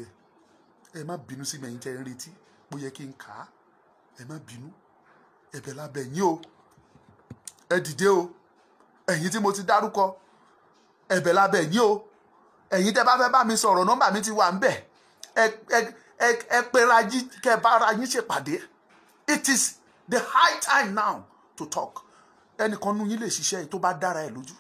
ẹ má bínú sí mi ẹ̀yin tẹ́ ń retí bó yẹ kí n kà á ẹ má bínú ẹ̀bẹ̀ lábẹ́ yín o ẹ dìde o ẹ̀yin tí mo ti dárúkọ ẹ̀bẹ̀ lábẹ́ yín o ẹ̀yin tẹ́ bá fẹ́ bá mi sọ̀rọ̀ nọ́mbà mi ti wà ń bẹ̀ ẹ pera yín kẹ́ bá ara yín ṣèpàdé it is the high time now to talk ẹnìkan nú yín lè ṣiṣẹ́ yìí tó bá dára ẹ̀ lójú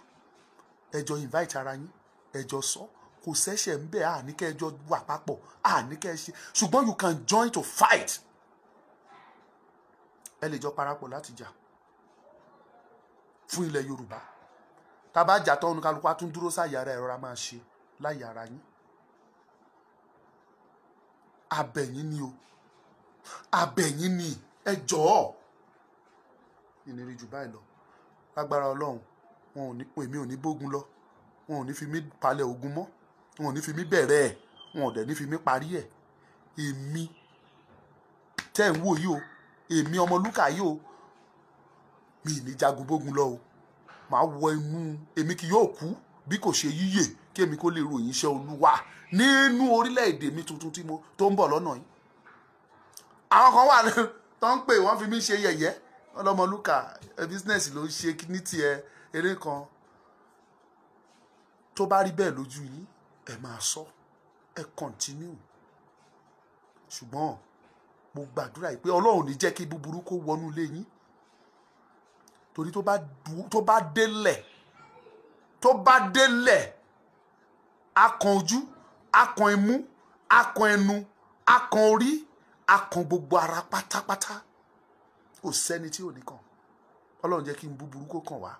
ẹjọ́ invite ara yín ẹjọ́ sọ kò sẹ́ṣẹ̀ ń bẹ̀ àníkẹ́ ẹjọ́ wà papọ̀ àníkẹ́ ṣe ṣùgbọ́n you can join to fight ẹ lè jọ parapọ̀ láti jà fún ilẹ̀ Yorùbá tá a bá jà tán oníkálukú á tún dúró sáyà ara ẹ̀rọ máa ṣe láyà ara yín abẹ̀yìn ni o abẹ̀yìn ni ẹ jọ̀ọ́ ìnírí jù báyìí lọ lágbára Ọlọ́run wọn ò ní èmi ò ní bógun lọ wọn ò ní fi mí palẹ̀ ogun mọ́ wọn ò ní fi mí bẹ̀rẹ̀ ẹ̀ wọn ò dẹ̀ ní fi mí parí ẹ̀ èmi tẹ́ ń wò yìí o èmi Ọmọlúkà yìí o mi ní jagun bógun lọ o màá wọ inú èmi kì yóò kú bí kò ṣe yíyè kí èmi kó lè ròyìn iṣẹ́ Olúwa nínú orílẹ̀-èdè mi tuntun tó ń bọ̀ lọ́nà yìí. àwọn kan wà tó ń pè wọ́n fi mí ṣe yẹ̀yẹ́ ọlọ́mọlúkà business ló ń ṣe ní tiẹ̀ eré kan. tó bá rí bẹ́ẹ̀ lójú yín ẹ máa sọ ẹ continue. ṣùgbọ́n mo gbàdúrà yìí pé Ọlọ́run ní jẹ́ kí búburú kó wọnú ilé yín, torí tó bá délẹ̀ akàn ojú, akàn imú, akàn ẹnu, akàn orí, akàn gbogbo ara pátápátá. kò sẹ́ni tí ò ní kàn. Ọlọ́run jẹ́ kí n búburú kó kàn wá.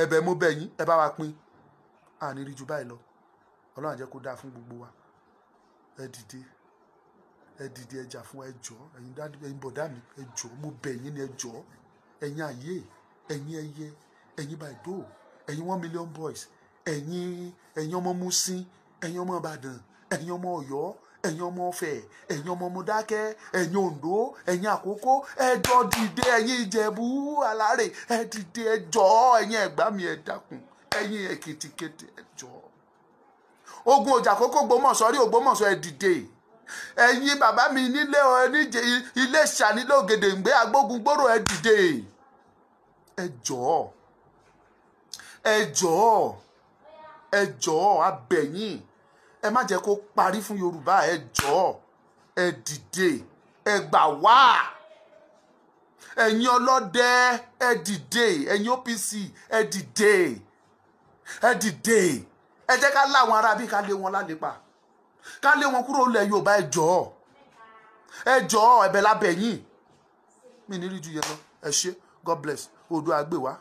ẹ̀bẹ̀ mo bẹ̀ yín, ẹ bá wa pín. a ní rí ju báyìí lọ. Ọlọ́run jẹ́ kó dáa fún gbogbo wa. ẹ dìde ẹ jà fún wa, ẹ jọ̀ọ́ ẹ̀yin dáàdì, ẹ̀yin bọ̀dá mi, ẹ jọ̀ọ́ mo bẹ̀ yín ni, ẹ jọ̀ọ́ ẹ̀yin ayé, ẹ̀yin ẹyẹ, ẹ̀yin bàìdó, ẹ̀yin 1 million boys, ẹ̀yin ọmọ Mùsìn, ẹ̀yin ọmọ Ìbàdàn, ẹ̀yin ọmọ Ọ̀yọ́, ẹ̀yin ọmọ Ọ̀fẹ́, ẹ̀yin ọmọ Mọdákẹ́, ẹ̀yin Oǹdó, ẹ̀yin Àkókó, ẹ jọ̀ọ́ dìde, ẹ̀yin Ìjẹ̀bú Alárè, ẹ dìde ẹ jọ̀ọ́, ẹ̀yin Ẹ̀gbá mi ẹ dákun, ẹ̀yin Èkìtì-kété ẹ jọ̀ọ́. ogun ọjà Àkókó Ògbómọ̀ṣọ́ rí Ògbómọ̀ṣọ́ ẹ dìde. ẹ̀yin bàbá mi nílé Iléṣà nílé Ògèdèǹgbé Agbógungbòrò ẹ dìde. ẹ jọ̀ọ́ ẹ jọ̀ọ́ a bẹ̀ yín, ẹ má jẹ́ kó parí fún Yorùbá. ẹ jọ̀ọ́ ẹ dìde, ẹ gbà wá. ẹ̀yin ọlọ́dẹ ẹ dìde, ẹ̀yin OPC ẹ dìde. ẹ jẹ́ ká láwọn ará bí ká lé wọn lálépa, ká lé wọn kúrò lẹ̀ Yorùbá. ẹ jọ̀ọ́ ẹ̀bẹ̀ lábẹ̀ yín. mi ní rí ju yẹn lọ. ẹ ṣé, God bless. Oòduà gbè wá.